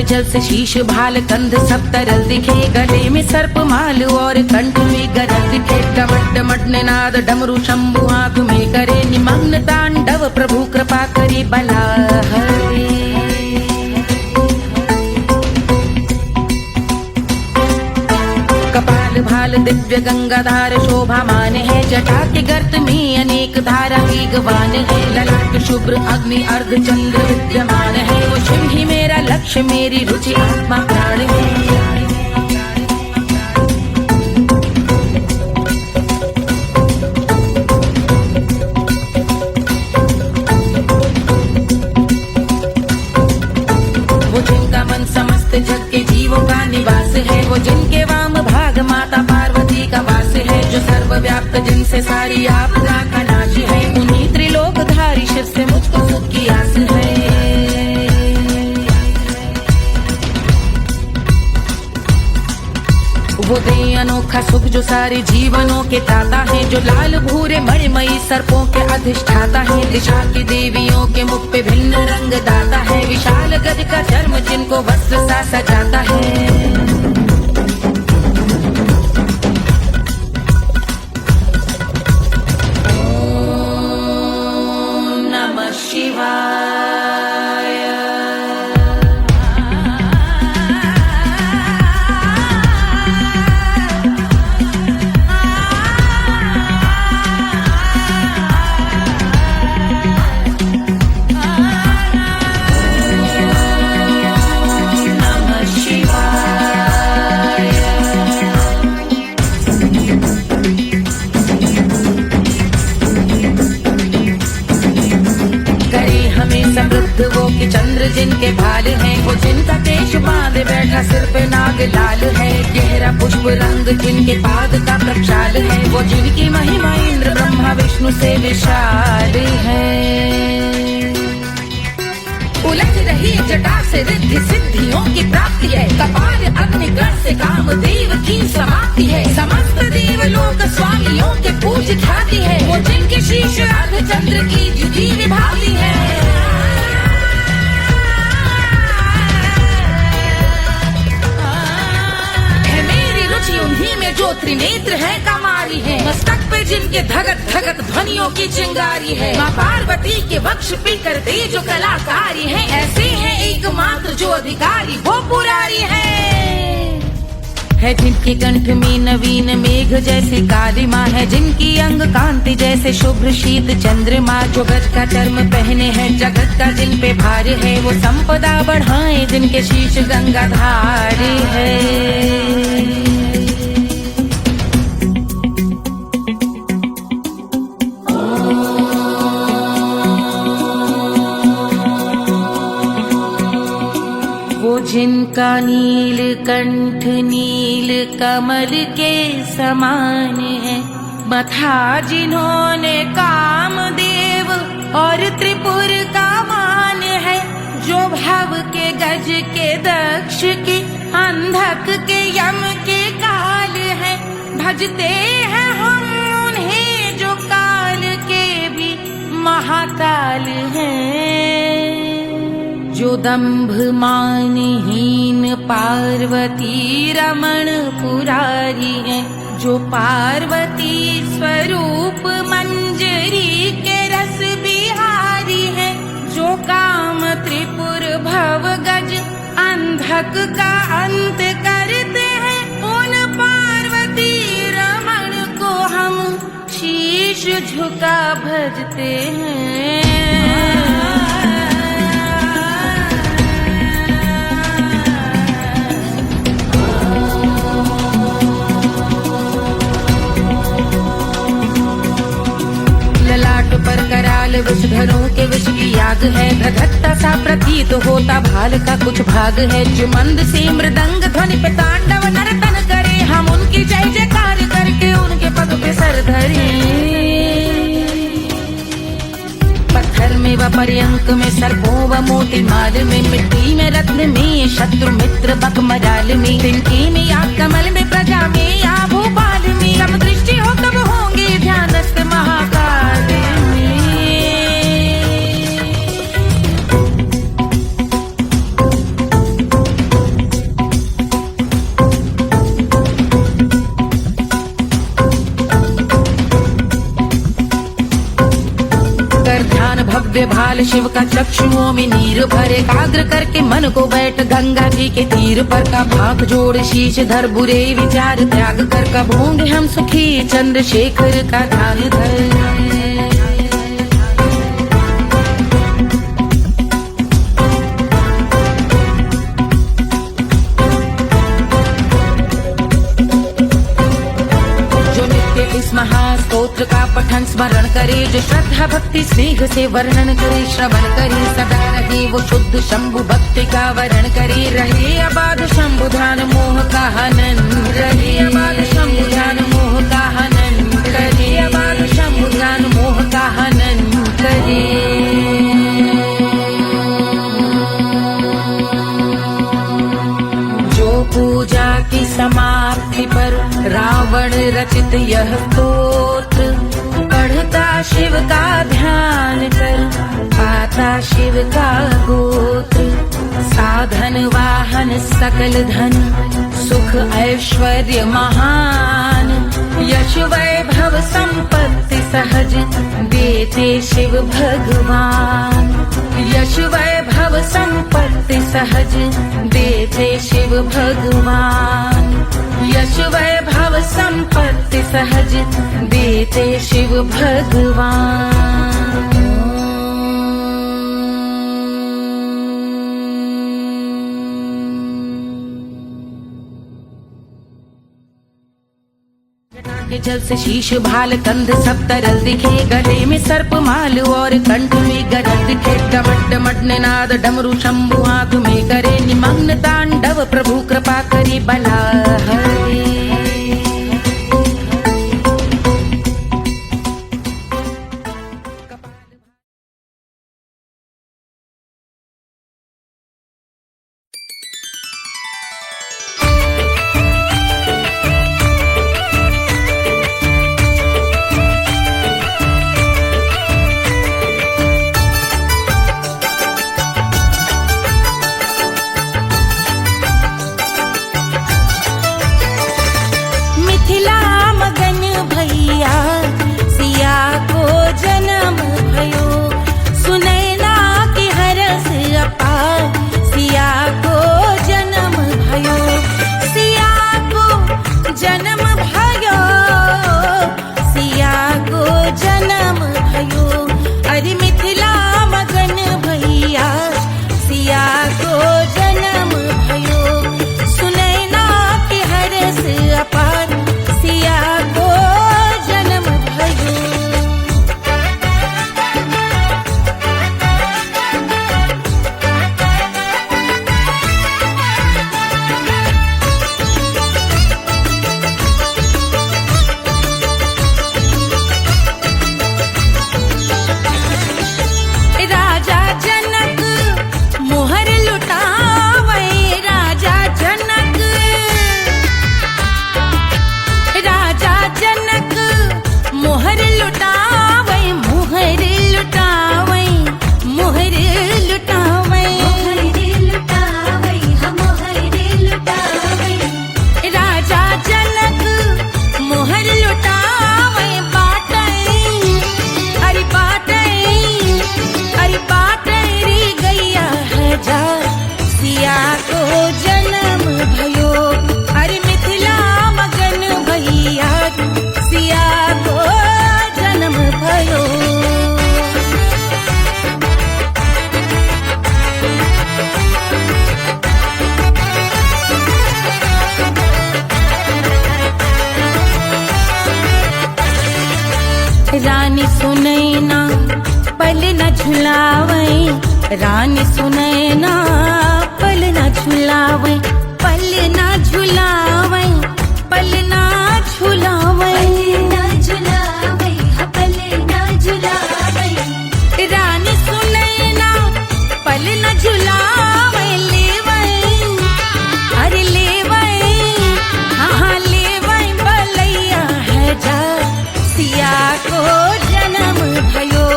जल से शीश भाल कंध सब तरल दिखे। गले में सर्प माल और कंठ में गरज दिखे। डमट डमट निनाद डमरू शंभु आंख में करे निमग्न तांडव। प्रभु कृपा करे बला हरे। कपाल भाल दिव्य गंगाधार शोभामान है। जटा के गर्त में अनेक धारा वेगवान है। ललाट शुभ्र अग्नि अर्ध चंद्र विद्यमान है। वो शिव ही मेरा लक्ष्य मेरी रुचि आत्मा प्राण है। वो जिनका मन समस्त जग के जीवों का निवास है। वो जिनके वाम भाग माता पार्वती का वास है। जो सर्वव्याप्त जिनसे सारी आपदा का नाश है। उन्हीं त्रिलोकधारी शिव से मुझको सुख की आस है। वो दे अनोखा सुख जो सारे जीवनों के दाता है। जो लाल भूरे मणिमयी सर्पों के अधिष्ठाता है। दिशा की देवियों के मुख पे भिन्न रंग दाता है। विशाल गज का चर्म जिनको वस्त्र सा सजाता है। वो कि चंद्र जिनके भाल हैं। वो जिनका केश बांधे बैठा सिर पे नाग लाल है। गहरा पुष्प रंग जिनके पाद का प्रक्षाल है। वो जिनकी महिमा इंद्र ब्रह्मा विष्णु से विशाल है। उलझ रही जटा से रिद्धि सिद्धियों की प्राप्ति है। कपाल अग्निगण से कामदेव की समाप्ति है। समस्त देवलोक स्वामियों के पूज ख्याति है। वो जिनके शीश अर्ध चंद्र की जुदी विभाती है। उन्हीं में जो त्रिनेत्र है कमारी है। मस्तक पे जिनके धगत धगत ध्वनियों की चिंगारी है। माँ पार्वती के वक्ष पे करते जो कलाकारी है। ऐसे है एकमात्र जो अधिकारी वो पुरारी है। है, जिनके कंठ में नवीन मेघ जैसी कालिमा है, जिनकी अंग कांति जैसे शुभ्र शीत चंद्रमा, जो गज का चर्म पहने हैं जगत का जिन पे भार है, वो संपदा बढ़ाए जिनके शीश गंगाधार है। जिनका नील कंठ नील कमल के समान है, मथा जिन्होंने कामदेव और त्रिपुर का मान है, जो भव के गज के दक्ष के अंधक के यम के काल है, भजते हैं हम उन्हें जो काल के भी महाकाल हैं। जो दंभ मानहीन पार्वती रमण पुरारी है, जो पार्वती स्वरूप मंजरी के रस बिहारी है, जो काम त्रिपुर भव गज अंधक का अंत करते हैं, उन पार्वती रमण को हम शीश झुका भजते हैं। पर कराल विषधरों के विष की आग है, धधकता सा प्रतीत होता भाल का कुछ भाग है, जो मंद से मृदंग ध्वनि पे तांडव नर्तन करे, हम उनकी जय जयकार करके उनके पद पे सर धरे। पत्थर में व पर्यंक में सर्पों व मोती माल में, मिट्टी में रत्न में शत्रु मित्र बक मजाल में, तिनके में या कमल में प्रजा में या भोपाल में, जब दृष्टि हो तब होंगे ध्यानस्थ महाकाल में। भव्य भाल शिव का चक्षुओं में नीर भरे, एकाग्र करके मन को बैठ गंगा जी के तीर पर, का भाग जोड़ शीश धर बुरे विचार त्याग कर, कब होंगे हम सुखी चंद्रशेखर का ध्यान धर। इस महास्तोत्र का पठन स्मरण करे, जो श्रद्धा भक्ति स्नेह से वर्णन करे, श्रवण करे सदा रहे वो शुद्ध शंभु भक्ति का वरण करे, रहे अबाध शंभु ध्यान मोह का हनन, रहे अबाध शंभु ध्यान मोह का हनन करे, अबाध शंभु ध्यान मोह का हनन करे। पूजा की समाप्ति पर रावण रचित यह स्तोत्र, पढ़ता शिव का ध्यान कर पाता शिव का गोत्र, साधन वाहन सकल धन सुख ऐश्वर्य महान, यश वैभव संपत्ति सहज देते शिव भगवान, यश वैभव संपत्ति सहज देते शिव भगवान, यश वैभव संपत्ति सहज देते शिव भगवान। के जल से शीश भाल कंध सब तरल दिखे, गले में सर्प माल और कंठ में गरज दिखे, डमट डमट निनाद डमरू शंभु आंख में करे निमग्न तांडव, प्रभु कृपा करे बला हरे। झुलावे रानी सुनैना पल ना झुलावे पल ना झुलावे पल ना झुलावे ना झुलावे पल ना झुलावे रानी सुनैना पल ना झुलावे लेवे अरे लेवे हाँ लेवे बलैया है जा सिया को जन्म भयो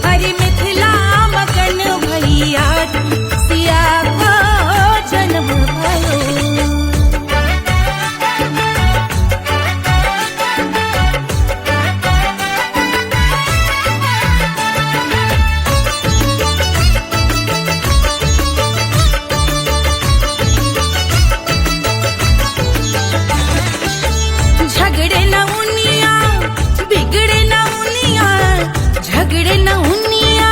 हरि मिथिला मगन भैया सिया को जन्म भयो झगड़े न उनिया बिगड़े न उनिया झगड़े न उनिया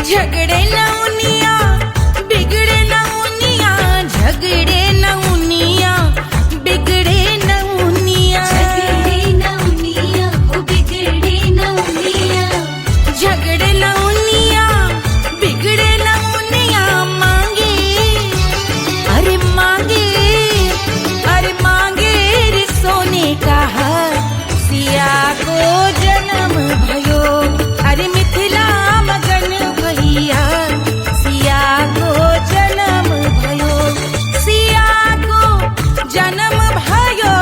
झगड़े न उनिया बिगड़े न उनिया झगड़े न उनिया बिगड़े न उनिया झगड़े न उनिया बिगड़े न उनिया झगड़े न उनिया बिगड़े न उनिया मांगे अरे मांगे रे सोने का हार सिया को जन्म भयो अरे मिथिला मगन भैया सिया को जन्म भयो सिया को जन्म भयो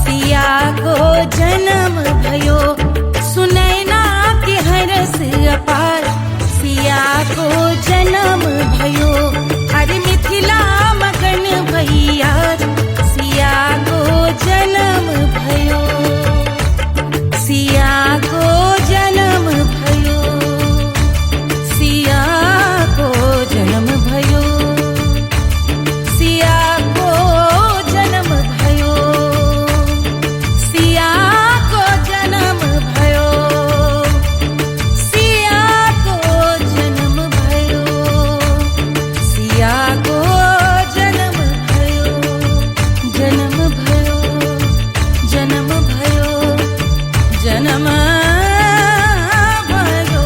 सिया को जन्म भयो सुनैना के हरस अपार सिया को जन्म भयो अरे मिथिला मगन भैया सिया को जन्म भयो सिया को जन्म भयो सिया को जन्म भयो सिया को जन्म भयो सिया को जन्म भयो सिया को जन्म भयो सिया को जन्म भयो जन्म भयो जन्म भयो जन्म भयो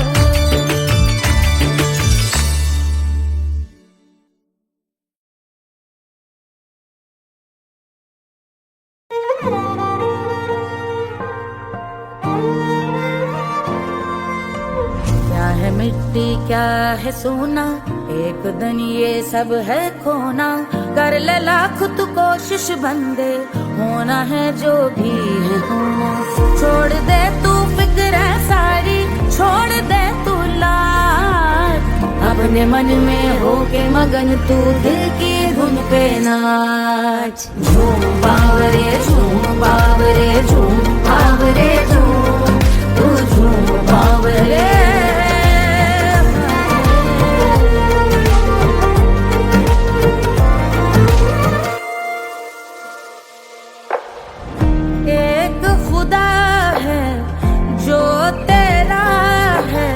क्या है मिट्टी क्या है सोना एक दिन ये सब है खोना कर ले लाख तू कोशिश बंदे होना है जो भी है होना छोड़ दे तू फिक्र है सारी छोड़ दे तू लाज अपने मन में होके मगन तू दिल की धुन पे नाच झूम बावरे झूम बावरे झूम बावरे झूम तू झूम बावरे एक खुदा है जो तेरा है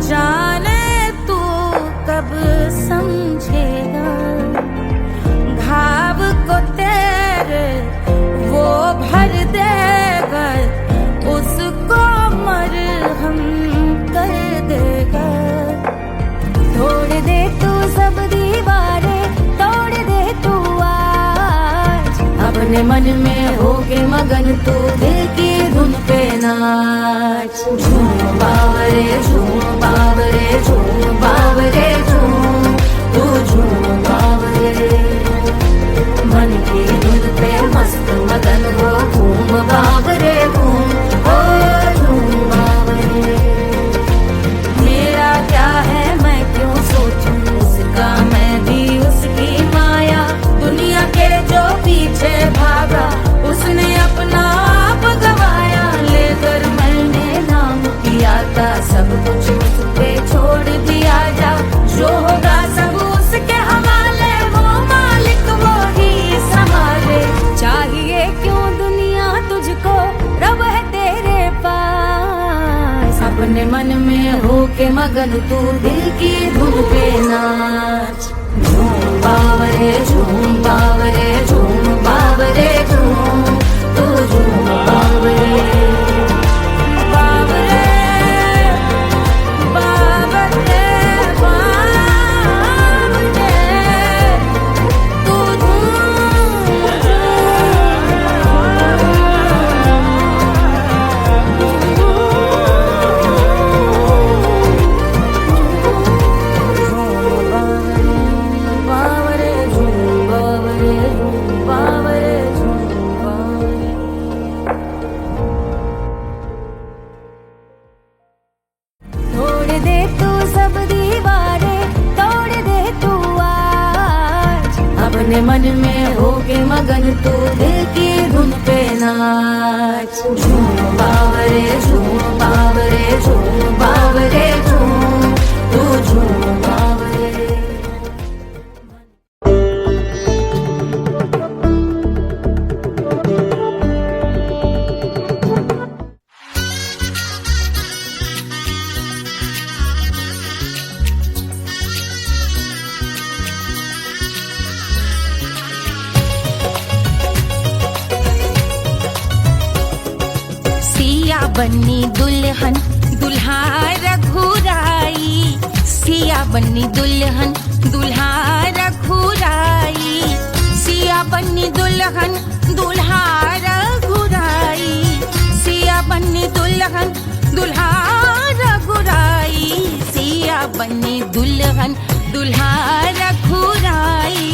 जाने तू कब समझेगा घाव को तेरे वो भर देगा उसको मरहम कर देगा तोड़ दे तू सब दीवारें तोड़ दे तू आज अपने मन में होके मगन तू दिल की धुन पे नाच झूम बावरे झूम बावरे झूम बावरे झूम तू झूम बावरे मन की धुन पे मस्त मगन हो घूम बावरे घूम ओ झूम बावरे मेरा क्या है मैं क्यों सोचूं उसका मैं भी उसकी माया दुनिया के जो पीछे भागा उसने अपना आप गवाया लेकर मैंने नाम किया था सब कुछ उस पे छोड़ दिया जा जो होगा सब उसके हवाले वो मालिक वो ही संभाले चाहिए क्यों दुनिया तुझको रब है तेरे पास अपने मन में होके मगन तू दिल की धुन पे नाच झूम बावरे झूम बावरे झूम बावरे झूम तू झूम बावरे बावरे अपने मन में होके मगन तू दिल की धुन पे नाच। झूम बावरे झूम बावरे झूम बावरे झूम, तू झूम बावरे। बन्नी दुल्हन दुल्हा रघुराई, सिया बन्नी दुल्हन दुल्हा रघुराई, सिया बन्नी दुल्हन दुल्हा रघुराई, सिया बन्नी दुल्हन दुल्हा रघुराई, सिया बन्नी दुल्हन दुल्हा रघुराई,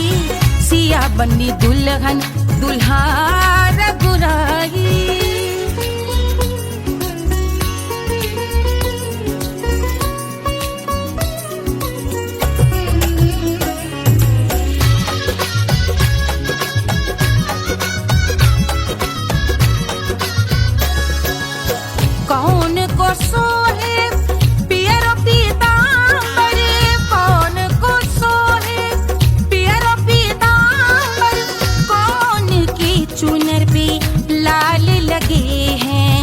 सिया बन्नी दुल्हन दुल्हा रघुराई। कौन को सोहे पियरो पीतांबर, कौन को सोहे पियरो पीतांबर, कौन की चुनर पे लाल लगे हैं,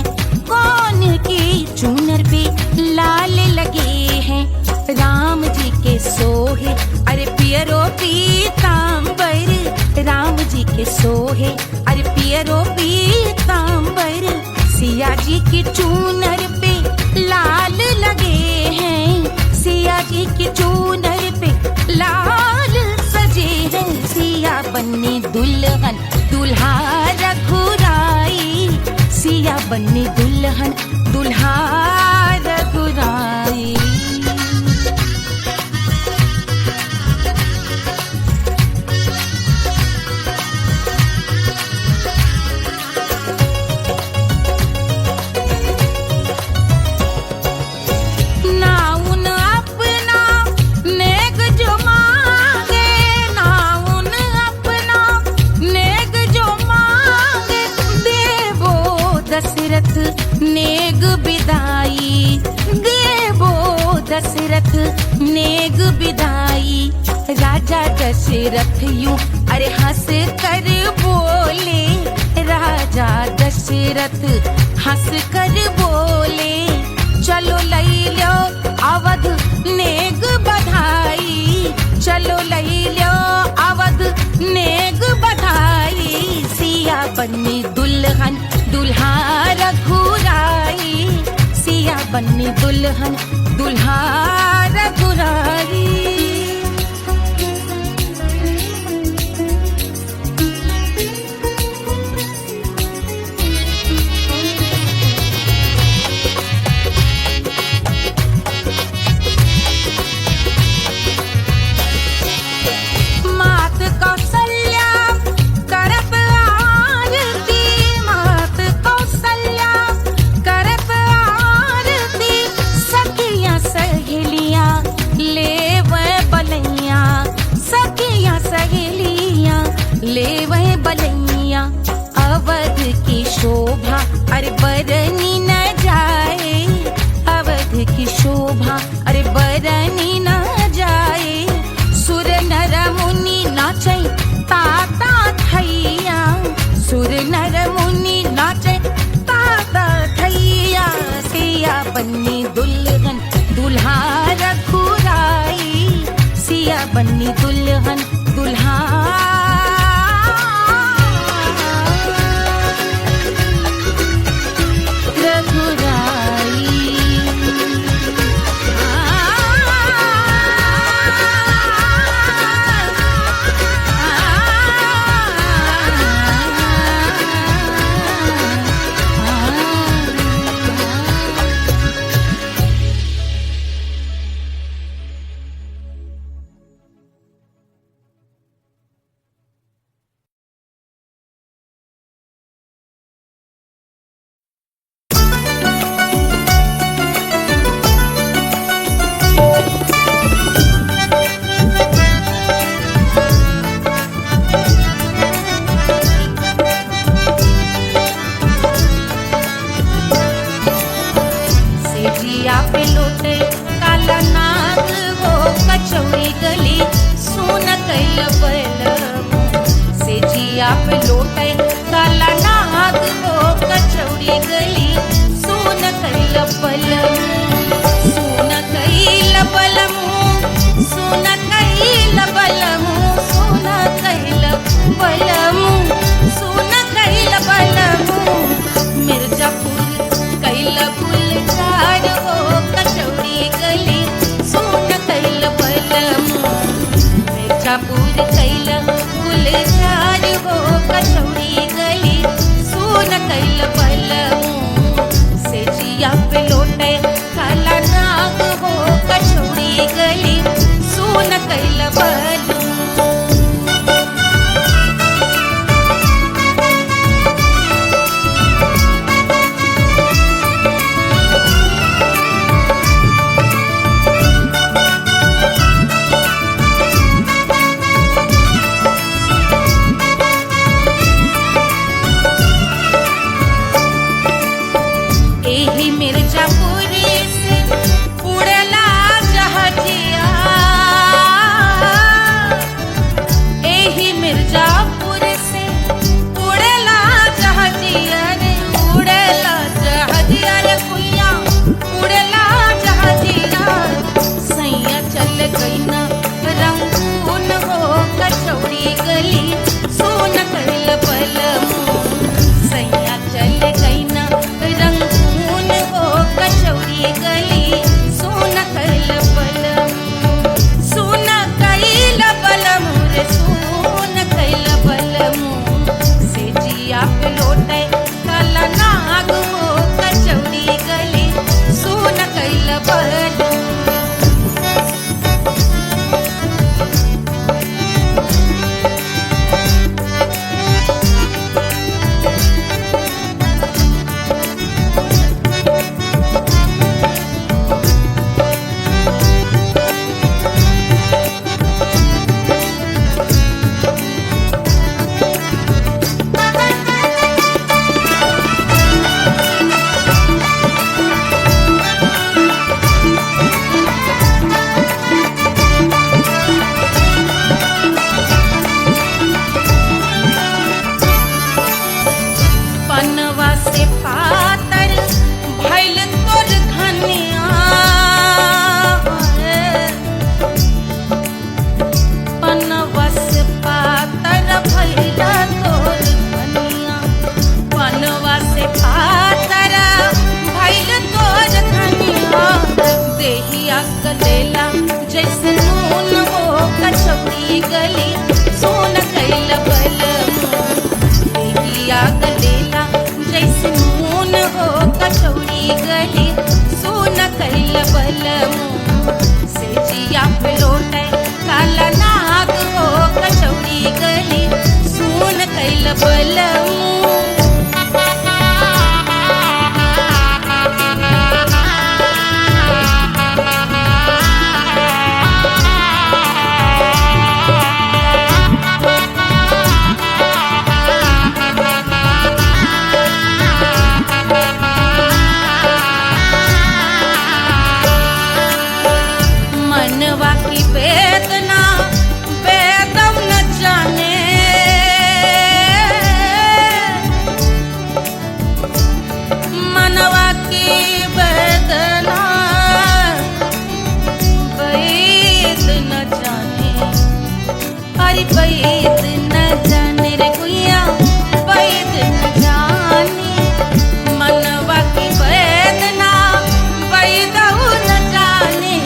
कौन की चुनर पे लाल लगे हैं, राम जी के सोहे अरे पियरो पीतांबर, राम जी के सोहे अरे पियरो पीतांबर, सिया जी की चूनर पे लाल लगे हैं, सिया जी की चूनर पे लाल सजे हैं, सिया बन्नी दुल्हन दुल्हा रघुराई, सिया बन्नी दुल्हन दुल्हा रघुराई। नेग बिदाई देवो दशरथ नेग बिदाई, राजा दशरथ यूं अरे हंस कर बोले, राजा दशरथ हंस कर बोले, चलो लई लो अवध नेग बधाई, चलो लई लो अवध नेग बधाई, सिया बन्नी दुल्हन दुल्हा रघुराई, सिया बन्नी दुल्हन दुल्हा रघुराई। ले वह बलैया अवध की शोभा अरे बरनी न जाए, अवध की शोभा अरे बरनी न जाए, सुर नर मुनि नाचे ताता थैया, सुर नर मुनि नाचे ताता थैया, सिया बन्नी दुल्हन दुल्हा रघुराई, सिया बन्नी दुल्हन दुल्हा पे लोटे काला नाग हो कचौड़ी गली सोन कैल बलम सोन कैल बलम सोन कैल बलम सोन कैल बलम सोन कैल बलम मिर्जापुर कैल गुलजार हो कचौड़ी गली सोन कैल बलम मिर्जापुर कैल गुलजार हो कचौड़ी गली सोन कैल बलम से जिया पे लोटे काला नाग हो कचौड़ी गली सोन कैल बलम एही मिर्जापुर से उड़ला जहाजिया एही मिर्जापुर से उड़ला जहाजिया रे उड़ला जहाजिया रे कुइया उड़ला जहाजिया सैया चल गई ना रंगून हो कचौड़ी गली सोन कैल बलम सैया चल गई ना रंगून हो कचौड़ी गली सोन कैल बलम सोन कैल बलम रे सोन कैल बलम से जिया पे लोटे काला नाग हो कचौड़ी गली सोन कैल बलम पनवा से पातर भइल तोर धनिया पनवा से पातर भइल तोर धनिया पनवा से पातर भइल तोर धनिया देहिया कलेला जैसे नून हो कचौड़ी गली सोन कैल बलम देहिया गलेला जैसे नून हो कचौड़ी गली सोन कैल बलम से जिया पे लोटे काला नाग हो कचौड़ी गली सोन कैल बलम मनवा की वेदना वेदम न जाने मनवा की वेदना वेद न जाने अरे वेद न जाने रे गुइया वेद न जाने मनवा की वेदना वेद न जाने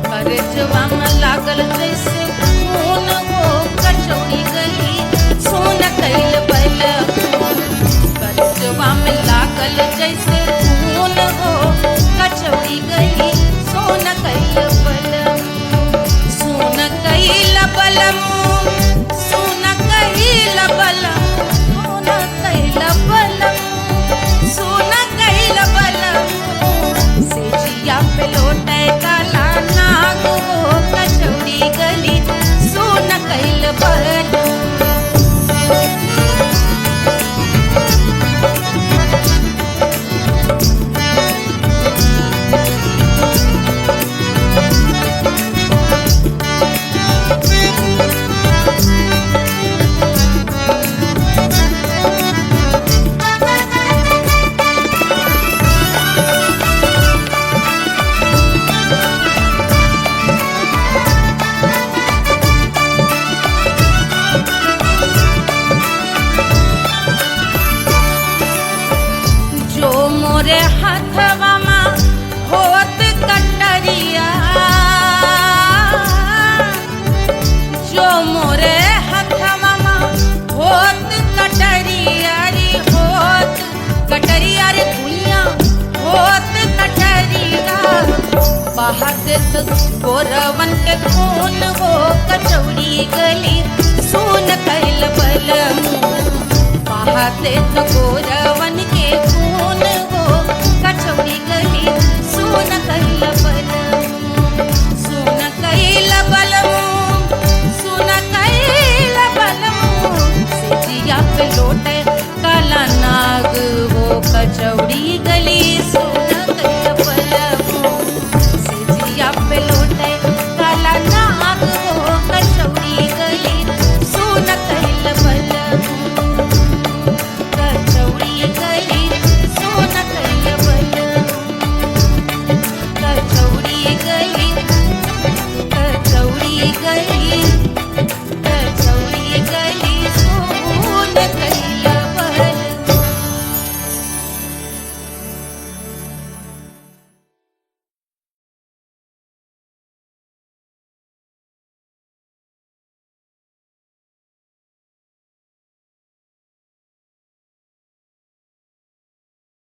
करजवा में लागल जैसे खून हो कचौड़ी गली सोन कैल बलम करजवा में लागल जैसे खून हो कचौड़ी गली सोन कैल बलम सोन कैल बलम सोन देत गोरवन के खून वो कचौड़ी गली सोन कैल बलमू बहा देत गोरवन के खून वो कचौड़ी गली सोन कैल बलमू सोन कैल बलमू सोन कैल बलमू से जिया पे लोटे काला नाग वो कचौड़ी गली सोन कैल बलमू से जिया पे लोटे काला नाग वो कचौड़ी गली सोन कैल बलमू कचौड़ी गली सोन कैल बलमू कचौड़ी गली